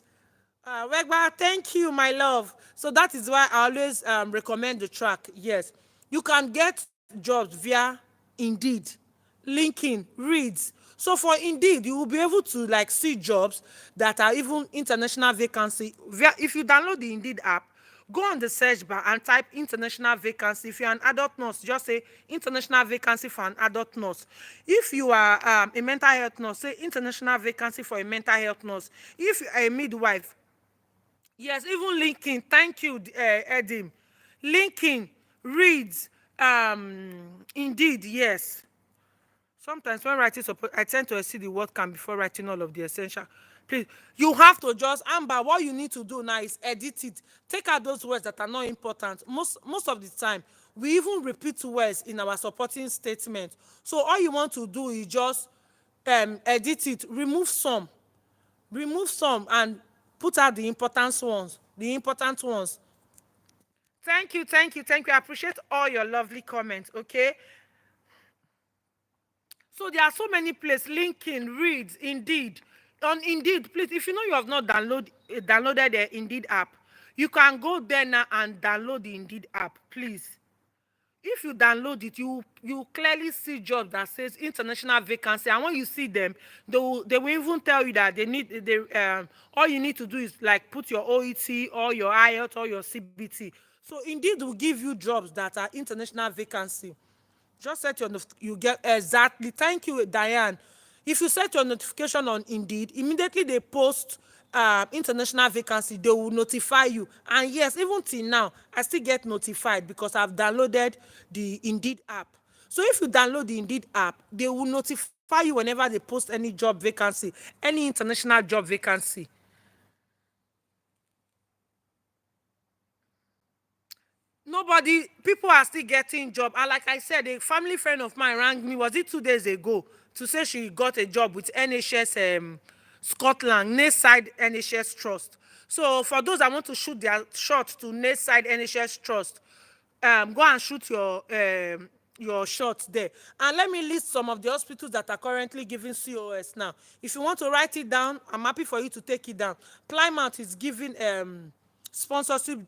Speaker 1: Wegba, thank you, my love. So that is why I always recommend the track. Yes, you can get jobs via Indeed, LinkedIn, Reads. So for Indeed, you will be able to like see jobs that are even international vacancy. If you download the Indeed app, go on the search bar and type international vacancy. If you're an adult nurse, just say international vacancy for an adult nurse. If you are a mental health nurse, say international vacancy for a mental health nurse. If you are a midwife, yes, even LinkedIn. Thank you, Edim. LinkedIn, Reads, Indeed, yes. Sometimes when writing support, I tend to see the word can before writing all of the essential. Please, you have to just, Amber, what you need to do now is edit it. Take out those words that are not important. Most of the time, we even repeat words in our supporting statement. So all you want to do is just edit it, remove some and put out the important ones. The important ones. Thank you, thank you, thank you. I appreciate all your lovely comments. Okay. So there are so many places, LinkedIn, Reads, Indeed. On Indeed, please, if you know you have not downloaded the Indeed app, you can go there now and download the Indeed app, please. If you download it, you clearly see jobs that says international vacancy, and when you see them, they will even tell you that all you need to do is like put your OET or your IELTS or your CBT. So Indeed will give you jobs that are international vacancy. Just set your you get exactly. Thank you, Diane. If you set your notification on Indeed, immediately they post international vacancy, they will notify you. And yes, even till now, I still get notified because I've downloaded the Indeed app. So if you download the Indeed app, they will notify you whenever they post any job vacancy, any international job vacancy. Nobody, people are still getting job. And like I said, a family friend of mine rang me, was it 2 days ago, to say she got a job with NHS Scotland, Nayside NHS Trust. So for those that want to shoot their shot to Nayside NHS Trust, go and shoot your shot there. And let me list some of the hospitals that are currently giving COS now. If you want to write it down, I'm happy for you to take it down. Plymouth is giving sponsorship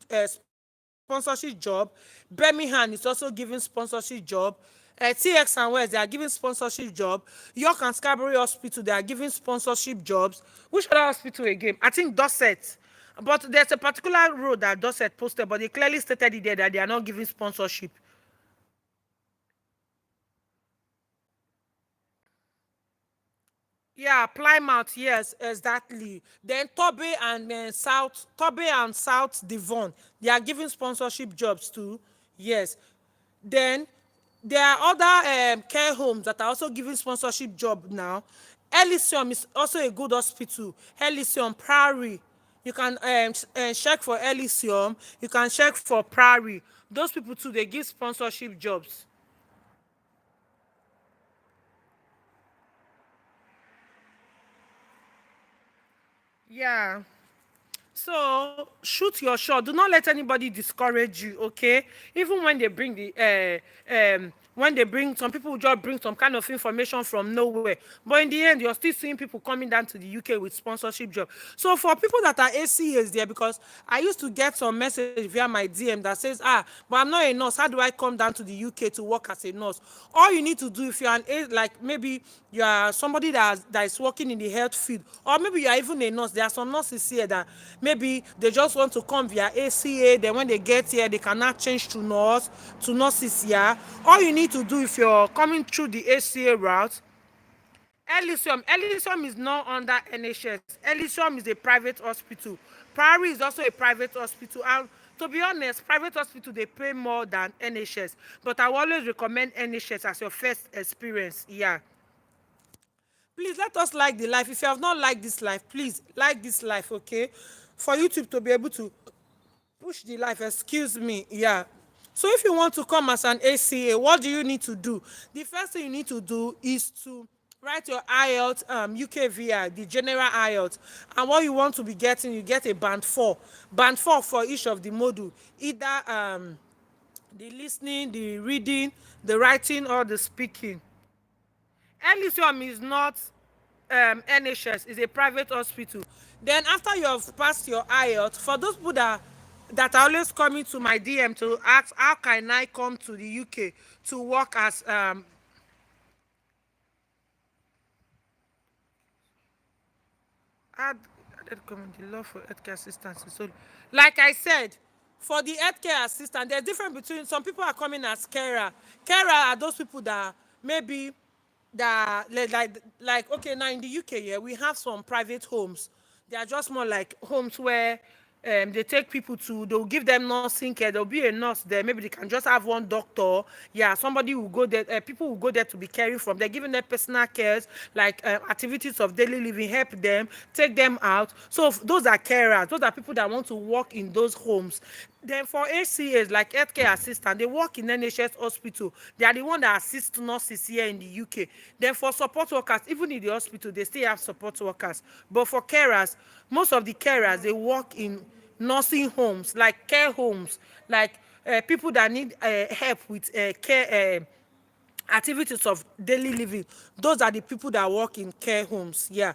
Speaker 1: job. Birmingham is also giving sponsorship job. TX and West, they are giving sponsorship job. York and Scarborough Hospital, they are giving sponsorship jobs. Which other hospital again? I think Dorset. But there's a particular road that Dorset posted, but they clearly stated it there that they are not giving sponsorship. Yeah, Plymouth, yes, exactly. Then Toby and South Devon, they are giving sponsorship jobs too. Yes. Then there are other care homes that are also giving sponsorship job now. Elysium is also a good hospital. Elysium, Prairie. You can check for Elysium. You can check for Prairie. Those people too, they give sponsorship jobs. Yeah. So shoot your shot. Do not let anybody discourage you, okay? Even when they bring when they bring, some people just bring some kind of information from nowhere. But in the end, you're still seeing people coming down to the UK with sponsorship job. So for people that are ACAs there, because I used to get some message via my DM that says, but I'm not a nurse. How do I come down to the UK to work as a nurse? All you need to do, if you're like maybe you are somebody that is working in the health field, or maybe you are even a nurse. There are some nurses here that maybe they just want to come via ACA. Then when they get here, they cannot change to nurses here. All you need to do, if you're coming through the ACA route, Elysium is not under NHS. Elysium is a private hospital. Priory is also a private hospital. And to be honest, private hospital, they pay more than NHS. But I will always recommend NHS as your first experience. Yeah. Please let us like the life. If you have not liked this life, please like this life, okay? For YouTube to be able to push the life, excuse me, yeah. So if you want to come as an ACA, what do you need to do? The first thing you need to do is to write your IELTS, UKVI, the general IELTS, and what you want to be getting, you get a band 4 for each of the module, either the listening, the reading, the writing, or the speaking. Elysium is not NHS, is a private hospital. Then after you have passed your IELTS, for those people that are always coming to my DM to ask how can I come to the UK to work as add added comment the law for healthcare assistance. So like I said, for the healthcare assistant, there's difference between some people are coming as carer. Carer are those people that maybe that like okay, now in the UK, yeah, we have some private homes. They are just more like homes where they take people to, they'll give them nursing care. There'll be a nurse there. Maybe they can just have one doctor. Yeah, somebody will go there. People will go there to be caring from. They're giving them personal cares, like activities of daily living, help them, take them out. So those are carers. Those are people that want to work in those homes. Then for HCAs, like healthcare assistant, they work in NHS hospital. They are the one that assist nurses here in the UK. Then for support workers, even in the hospital, they still have support workers. But for carers, most of the carers, they work in nursing homes, like care homes, like people that need help with care activities of daily living. Those are the people that work in care homes. Yeah,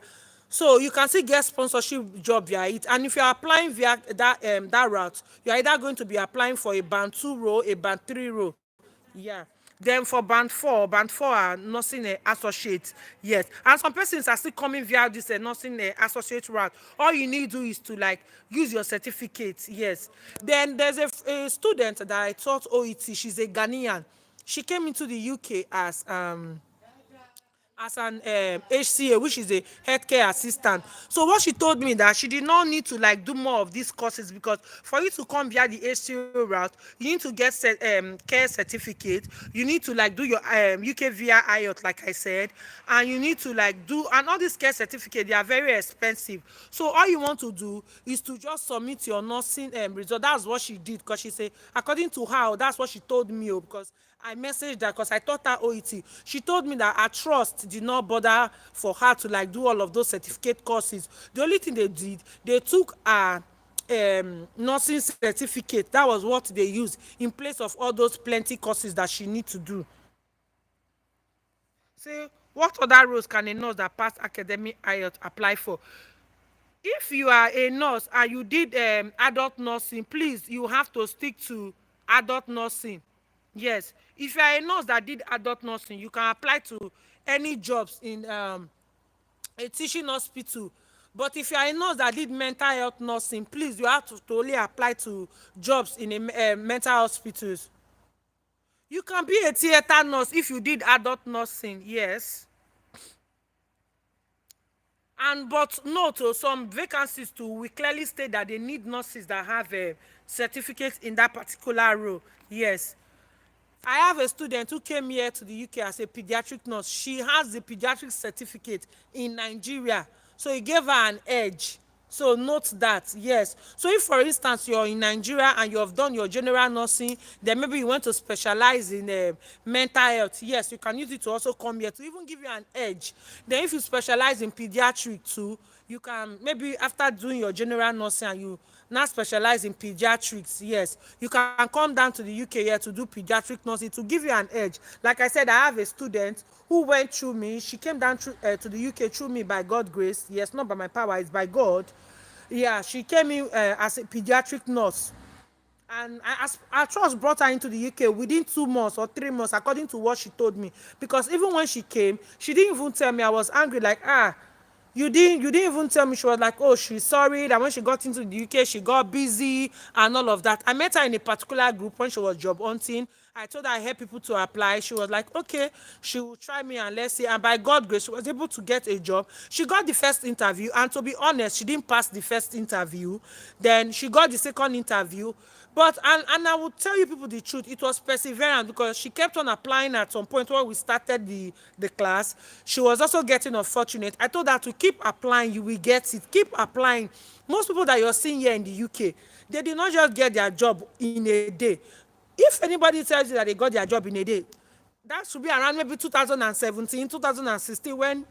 Speaker 1: so you can still get sponsorship job via it, and if you are applying via that route, you are either going to be applying for a band 2 role, a band 3 role. Yeah. Then for band 4 are nursing associate. Yes, and some persons are still coming via this nursing associate route. All you need to do is to like use your certificate. Yes. Then there's a student that I taught OET. She's a Ghanaian. She came into the UK as an HCA, which is a healthcare assistant. So what she told me that she did not need to like do more of these courses, because for you to come via the HCA route, you need to get care certificate. You need to like do your UK via IELTS, like I said, and you need to like do, and all these care certificates, they are very expensive. So all you want to do is to just submit your nursing result. That's what she did, because she said according to her, that's what she told me. Because I messaged her because I taught her OET. She told me that her trust did not bother for her to like do all of those certificate courses. The only thing they did, they took her nursing certificate. That was what they used in place of all those plenty courses that she need to do. Say, what other roles can a nurse that passed academic IELTS apply for? If you are a nurse and you did adult nursing, please, you have to stick to adult nursing. Yes, if you are a nurse that did adult nursing, you can apply to any jobs in a teaching hospital. But if you are a nurse that did mental health nursing, please, you have to only apply to jobs in a mental hospitals. You can be a theater nurse if you did adult nursing. Yes. And but no, to some vacancies too, we clearly state that they need nurses that have a certificate in that particular role. Yes. I have a student who came here to the UK as a pediatric nurse. She has the pediatric certificate in Nigeria. So it gave her an edge. So note that, yes. So if, for instance, you're in Nigeria and you have done your general nursing, then maybe you want to specialize in mental health, yes, you can use it to also come here to even give you an edge. Then if you specialize in pediatric too, you can maybe after doing your general nursing and you now specialize in pediatrics, yes, you can come down to the UK here to do pediatric nursing to give you an edge. Like I said, I have a student who went through me. She came down through, to the UK through me by God's grace. Yes, not by my power, it's by God. Yeah, she came in as a pediatric nurse, and I trust brought her into the UK within 2 months or 3 months, according to what she told me. Because even when she came, she didn't even tell me. I was angry, like, you didn't even tell me. She was like, oh, she's sorry that when she got into the UK, she got busy and all of that. I met her in a particular group when she was job hunting, I told her I help people to apply. She was like, okay, she will try me and let's see. And by God grace, she was able to get a job. She got the first interview, and to be honest, she didn't pass the first interview. Then she got the second interview. But and I will tell you people the truth, it was perseverance because she kept on applying at some point when we started the class. She was also getting unfortunate. I told her to keep applying, you will get it. Keep applying. Most people that you're seeing here in the UK, they did not just get their job in a day. If anybody tells you that they got their job in a day, that should be around maybe 2017, 2016 when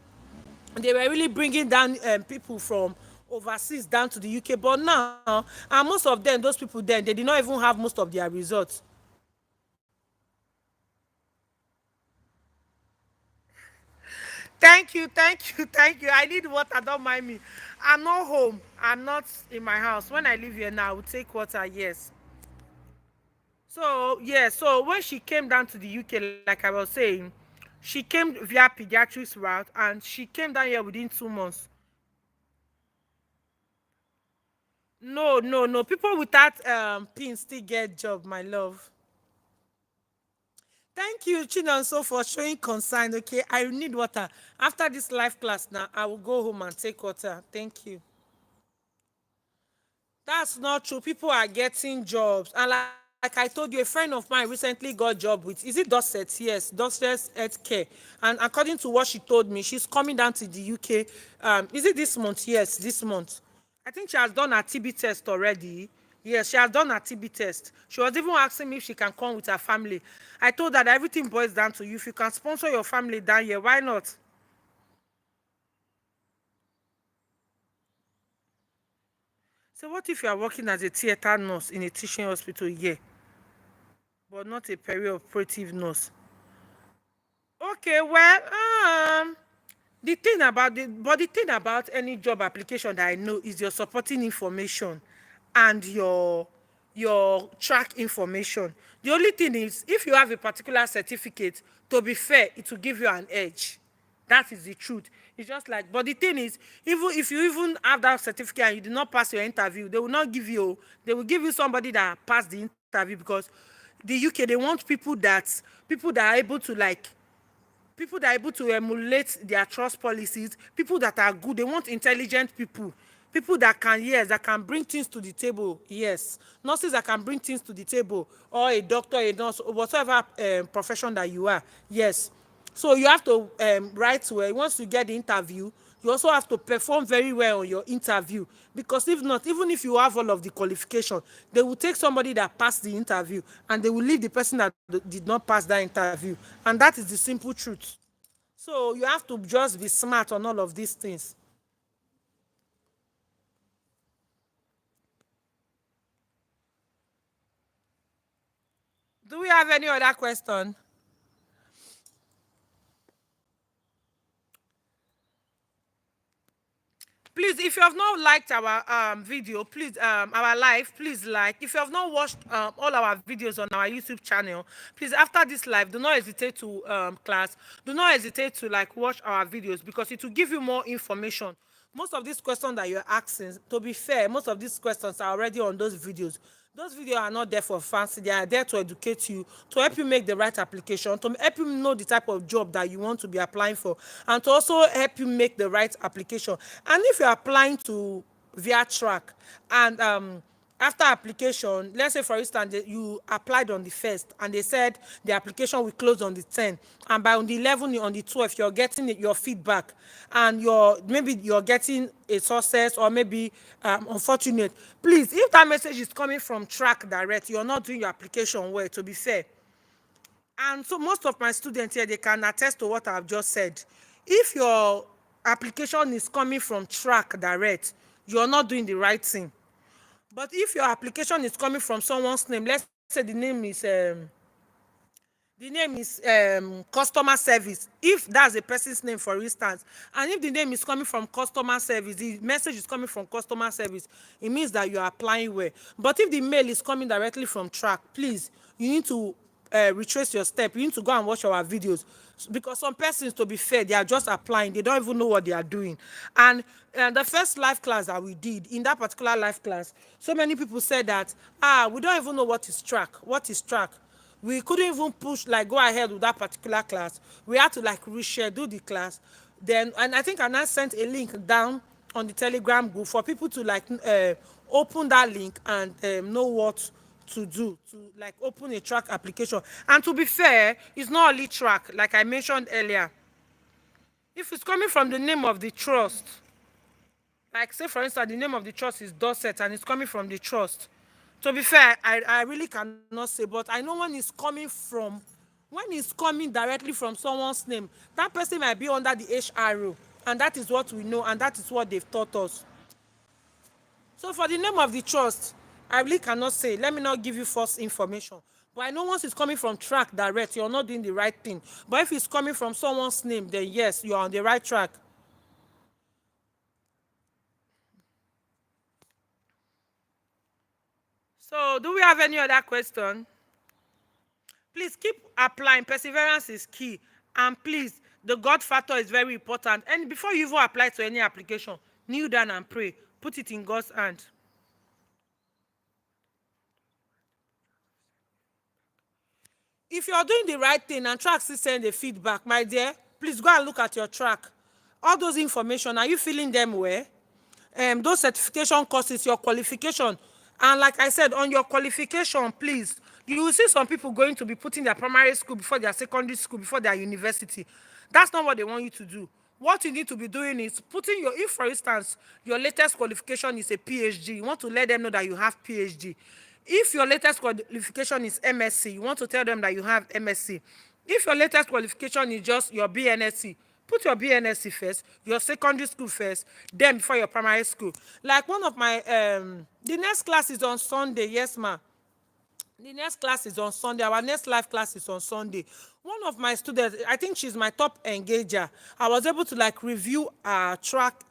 Speaker 1: they were really bringing down people from overseas down to the UK. But now, and most of them, those people then, they did not even have most of their results. Thank you, thank you, thank you. I need water, don't mind me. I'm not home. I'm not in my house. When I leave here now, I will take water, yes. So, yeah, so when she came down to the UK, like I was saying, she came via pediatrics route and she came down here within 2 months. No, no, no. People without pin still get job, my love. Thank you, Chinonso, for showing concern. Okay, I need water. After this live class now, I will go home and take water. Thank you. That's not true. People are getting jobs. And like I told you, a friend of mine recently got job with, is it Dorset? Yes, Dorset Healthcare. And according to what she told me, she's coming down to the UK. Is it this month? Yes, this month. I think she has done her TB test already. Yes, she has done her TB test. She was even asking me if she can come with her family. I told her that everything boils down to you. If you can sponsor your family down here, why not? So what if you are working as a theater nurse in a teaching hospital here, but not a perioperative nurse? Okay, well, the thing about any job application that I know is your supporting information and your track information. The only thing is, if you have a particular certificate, to be fair, it will give you an edge. That is the truth. It's just like, but the thing is, even if you even have that certificate and you did not pass your interview, they will not give you. They will give you somebody that passed the interview because the UK, they want people that are able to like people that are able to emulate their trust policies, people that are good. They want intelligent people, people that can, yes, that can bring things to the table. Yes, nurses that can bring things to the table, or a doctor, a nurse, whatever profession that you are. Yes, so you have to write well. Once you get the interview, you also have to perform very well on your interview, because if not, even if you have all of the qualification, they will take somebody that passed the interview and they will leave the person that did not pass that interview. And that is the simple truth. So you have to just be smart on all of these things. Do we have any other question? Please, if you have not liked our video, please, our live, please like. If you have not watched all our videos on our YouTube channel, please, after this live, do not hesitate to class. Do not hesitate to like watch our videos, because it will give you more information. Most of these questions that you're asking, to be fair, most of these questions are already on those videos. Those videos are not there for fancy. They are there to educate you, to help you make the right application, to help you know the type of job that you want to be applying for, and to also help you make the right application. And if you're applying to via track, and after application, let's say for instance you applied on the 1st and they said the application will close on the 10th, and by on the 11th, on the 12th, you're getting your feedback, and you're getting a success, or maybe unfortunate. Please, if that message is coming from track direct, you're not doing your application well, to be fair. And so most of my students here, they can attest to what I've just said. If your application is coming from track direct, you're not doing the right thing. But if your application is coming from someone's name, let's say the name is customer service, if that's a person's name, for instance, and if the name is coming from customer service, the message is coming from customer service, it means that you are applying well. But if the mail is coming directly from track, please, you need to retrace your step. You need to go and watch our videos, because some persons, to be fair, they are just applying, they don't even know what they are doing. And the first live class that we did, in that particular live class, so many people said that we don't even know what is track. we couldn't even push like go ahead with that particular class. We had to like reschedule the class. Then, and I think I now sent a link down on the Telegram group for people to like open that link and know what to do to like open a track application. And to be fair, it's not only track like I mentioned earlier. If it's coming from the name of the trust, like say for instance the name of the trust is Dorset and it's coming from the trust, to be fair, I really cannot say, but I know when it's coming directly from someone's name, that person might be under the HRO, and that is what we know and that is what they've taught us. So for the name of the trust, I really cannot say. Let me not give you false information. But I know once it's coming from track direct, you're not doing the right thing. But if it's coming from someone's name, then yes, you're on the right track. So do we have any other question? Please keep applying. Perseverance is key. And please, the God factor is very important. And before you even apply to any application, kneel down and pray. Put it in God's hand. If you're doing the right thing and track still send a feedback, my dear, please go and look at your track. All those information, are you feeling them well? Those certification courses, your qualification. And like I said, on your qualification, please, you will see some people going to be putting their primary school before their secondary school, before their university. That's not what they want you to do. What you need to be doing is putting your, if for instance, your latest qualification is a PhD, you want to let them know that you have PhD. If your latest qualification is MSc, you want to tell them that you have MSc. If your latest qualification is just your BNSC, put your BNSC first, your secondary school first, then before your primary school. Like one of my, the next class is on Sunday, yes ma. The next class is on Sunday. Our next live class is on Sunday. One of my students, I think she's my top engager. I was able to like review our track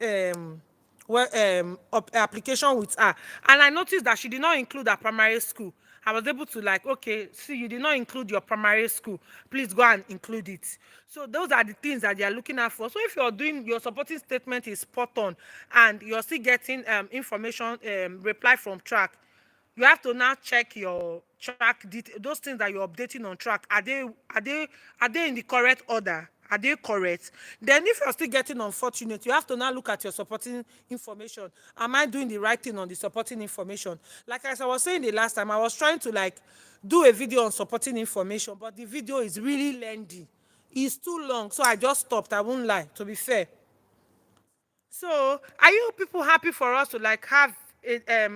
Speaker 1: well, application with her, and I noticed that she did not include her primary school. I was able to like, okay, see, you did not include your primary school. Please go and include it. So those are the things that they are looking at for. So if you're doing your supporting statement is spot on, and you're still getting information reply from track, you have to now check your track those things that you're updating on track, are they in the correct order, are they correct? Then if you're still getting unfortunate, you have to now look at your supporting information. Am I doing the right thing on the supporting information? Like as I was saying the last time, I was trying to like do a video on supporting information, but the video is really lengthy, it's too long, so I just stopped. I won't lie, to be fair. So, are you people happy for us to like have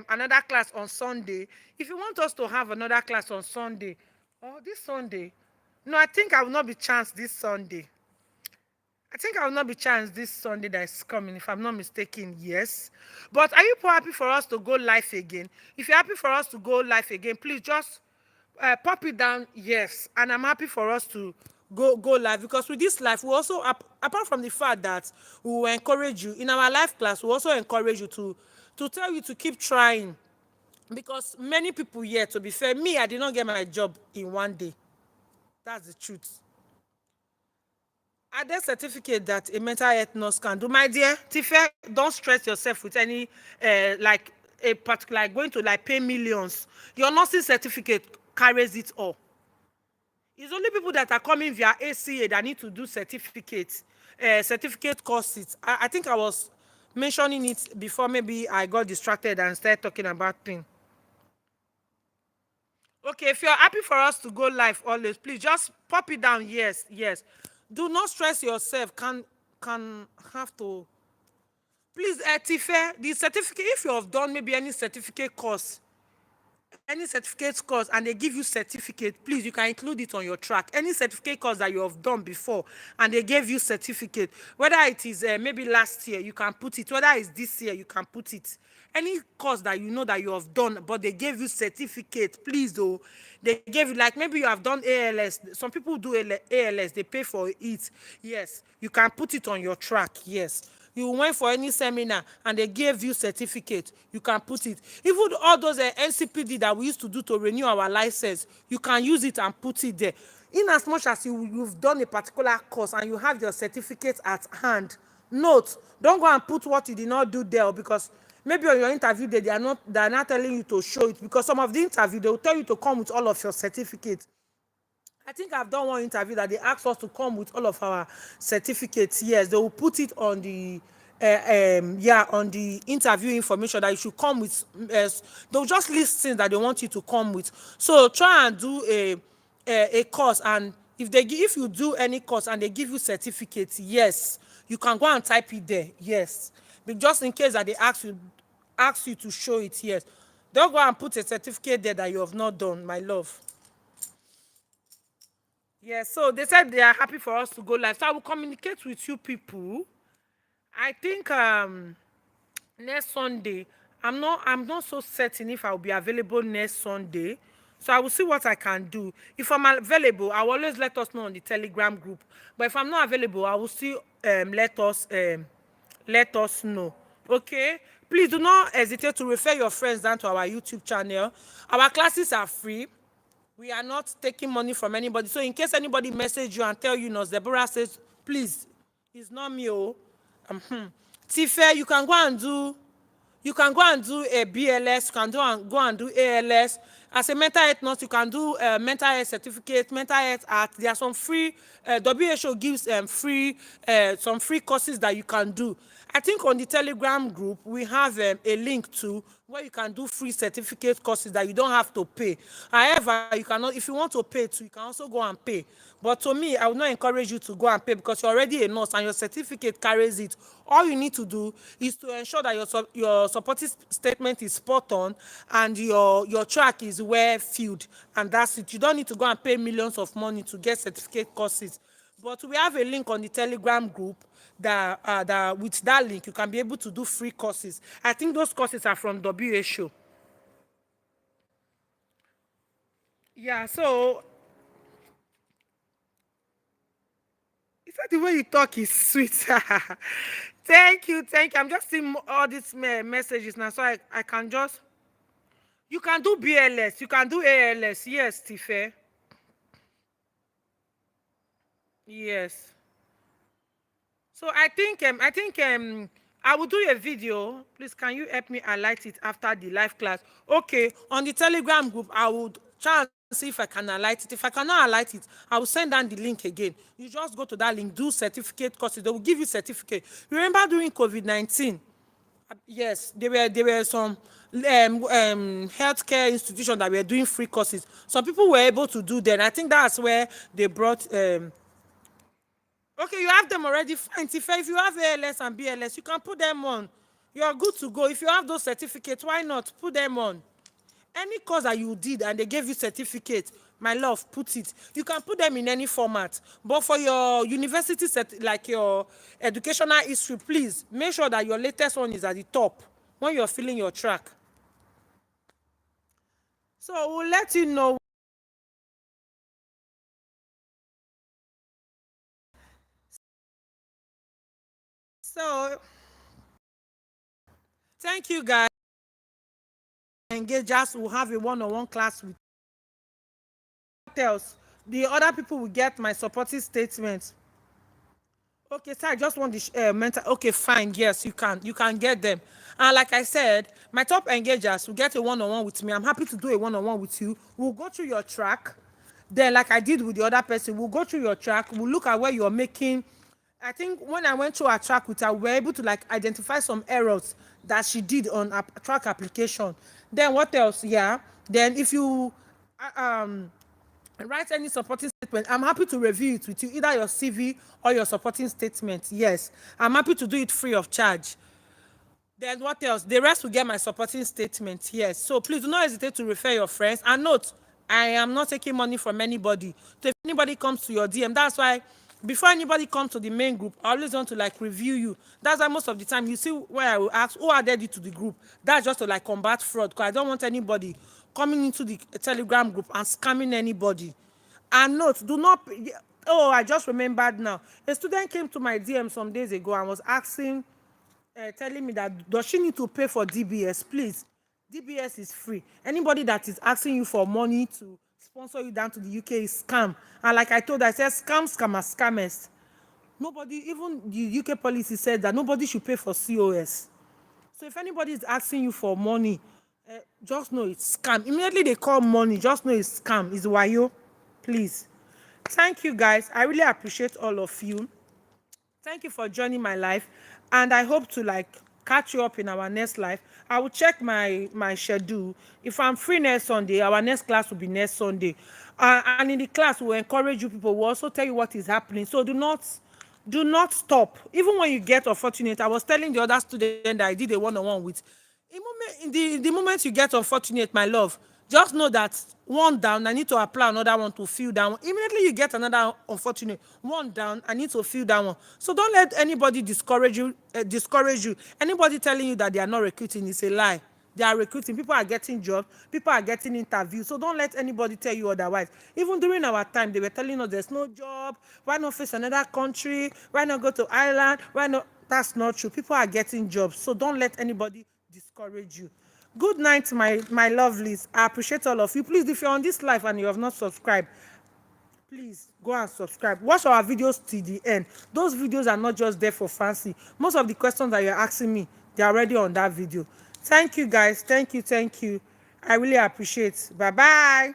Speaker 1: another class on Sunday? If you want us to have another class on Sunday, or this Sunday, no, I think I will not be chanced this Sunday. I think I will not be chanced this Sunday that is coming, if I'm not mistaken. Yes, but are you people happy for us to go live again? If you're happy for us to go live again, please just pop it down. Yes, and I'm happy for us to go live, because with this live we also apart from the fact that we will encourage you in our live class, we also encourage you to tell you to keep trying, because many people here, to be fair, me, I did not get my job in one day. That's the truth. Are there certificate that a mental health nurse can do? My dear Tife, don't stress yourself with any like a particular like going to like pay millions. Your nursing certificate carries it all. It's only people that are coming via ACA that need to do certificates, certificate courses. I think I was mentioning it before. Maybe I got distracted and started talking about things. Okay, if you're happy for us to go live always, please just pop it down. Yes, yes. Do not stress yourself. Can have to. Please, Tife, the certificate. If you have done maybe any certificate course and they give you certificate, please, you can include it on your track. Any certificate course that you have done before and they gave you certificate, whether it is maybe last year, you can put it, whether it's this year, you can put it. Any course that you know that you have done but they gave you certificate, please, though, they gave you, like maybe you have done ALS, some people do ALS, they pay for it. Yes, you can put it on your track. Yes, you went for any seminar and they gave you certificate, you can put it. Even all those NCPD that we used to do to renew our license, you can use it and put it there. In as much as you've done a particular course and you have your certificate at hand, note, don't go and put what you did not do there, because maybe on your interview day they are not telling you to show it, because some of the interview they will tell you to come with all of your certificates. I think I've done one interview that they asked us to come with all of our certificates. Yes, they will put it on the on the interview information that you should come with. They'll just list things that they want you to come with. So try and do a course, and if you do any course and they give you certificates, yes, you can go and type it there. Yes, but just in case that they ask you to show it, yes, don't go and put a certificate there that you have not done, my love. Yes, so they said they are happy for us to go live. So I will communicate with you people. I think next Sunday. I'm not so certain if I will be available next Sunday. So I will see what I can do. If I'm available, I will always let us know on the Telegram group. But if I'm not available, I will still let us know. Okay? Please do not hesitate to refer your friends down to our YouTube channel. Our classes are free. We are not taking money from anybody. So in case anybody message you and tell you, no, Deborah says, please, it's not me. Oh. Tife, you can go and do a BLS, you can go and do ALS. As a mental health nurse, you can do mental health certificate, mental health act. There are some free, WHO gives free, some free courses that you can do. I think on the Telegram group, we have a link to where you can do free certificate courses that you don't have to pay. However, you cannot, if you want to pay too, you can also go and pay. But to me, I would not encourage you to go and pay because you're already a nurse and your certificate carries it. All you need to do is to ensure that your supporting statement is spot on and your track is well filled, and that's it. You don't need to go and pay millions of money to get certificate courses. But we have a link on the Telegram group that with that link you can be able to do free courses. I think those courses are from WHO. Yeah, so is that the way you talk is sweet? Thank you. I'm just seeing all these messages now, so I can just. You can do BLS, you can do ALS. Yes, Tife. Yes. So I will do a video. Please, can you help me highlight it after the live class? Okay, on the Telegram group, I would try and see if I can highlight it. If I cannot highlight it, I will send down the link again. You just go to that link, do certificate courses. They will give you certificate. Remember during COVID-19? Yes, there were some healthcare institutions that were doing free courses. Some people were able to do them. I think that's where they brought okay, you have them already. Fine. If you have ALS and BLS, you can put them on. You're good to go. If you have those certificates, why not put them on? Any course that you did and they gave you certificate, my love, put it. You can put them in any format. But for your university like your educational history, please make sure that your latest one is at the top when you're filling your track. So we'll let you know. So thank you guys. Engagers will have a one-on-one class with else. The other people will get my supporting statement. Okay, so I just want the mental. Okay, fine. Yes, you can get them. And like I said, my top engagers will get a one-on-one with me. I'm happy to do a one-on-one with you. We'll go through your track. Then, like I did with the other person, we'll go through your track. We'll look at where you're making. I think when I went through our track with her, we were able to like identify some errors that she did on a track application. Then what else? Yeah. Then if you write any supporting statement, I'm happy to review it with you, either your CV or your supporting statement. Yes, I'm happy to do it free of charge. Then what else? The rest will get my supporting statement. Yes, so please do not hesitate to refer your friends. And note, I am not taking money from anybody. So if anybody comes to your DM, that's why before anybody comes to the main group, I always want to like review you. That's why most of the time you see where I will ask who added you to the group. That's just to like combat fraud, because I don't want anybody coming into the Telegram group and scamming anybody. And note, do not. Oh, I just remembered now. A student came to my DM some days ago and was asking, telling me that does she need to pay for DBS? Please, DBS is free. Anybody that is asking you for money to sponsor you down to the UK is scam. And like I told her, I said scam, scammers, scammers. Nobody, even the UK policy said that nobody should pay for COS. So if anybody is asking you for money, just know it's scam. Immediately they call money, just know it's scam. It's wayo. Please. Thank you guys. I really appreciate all of you. Thank you for joining my life, and I hope to like catch you up in our next life. I will check my schedule. If I'm free next Sunday, our next class will be next Sunday. And in the class, we'll encourage you people. We'll also tell you what is happening. So do not stop. Even when you get unfortunate, I was telling the other student that I did a one-on-one with. In the moment you get unfortunate, my love, just know that one down, I need to apply another one to fill that one. Immediately you get another unfortunate one down, I need to fill that one. So don't let anybody discourage you. Anybody telling you that they are not recruiting is a lie. They are recruiting. People are getting jobs. People are getting interviews. So don't let anybody tell you otherwise. Even during our time, they were telling us there's no job. Why not face another country? Why not go to Ireland? Why not? That's not true. People are getting jobs. So don't let anybody discourage you. Good night, my lovelies. I appreciate all of you. Please, if you're on this live and you have not subscribed, please go and subscribe. Watch our videos till the end. Those videos are not just there for fancy. Most of the questions that you're asking me, they're already on that video. Thank you, guys. Thank you. I really appreciate. Bye bye.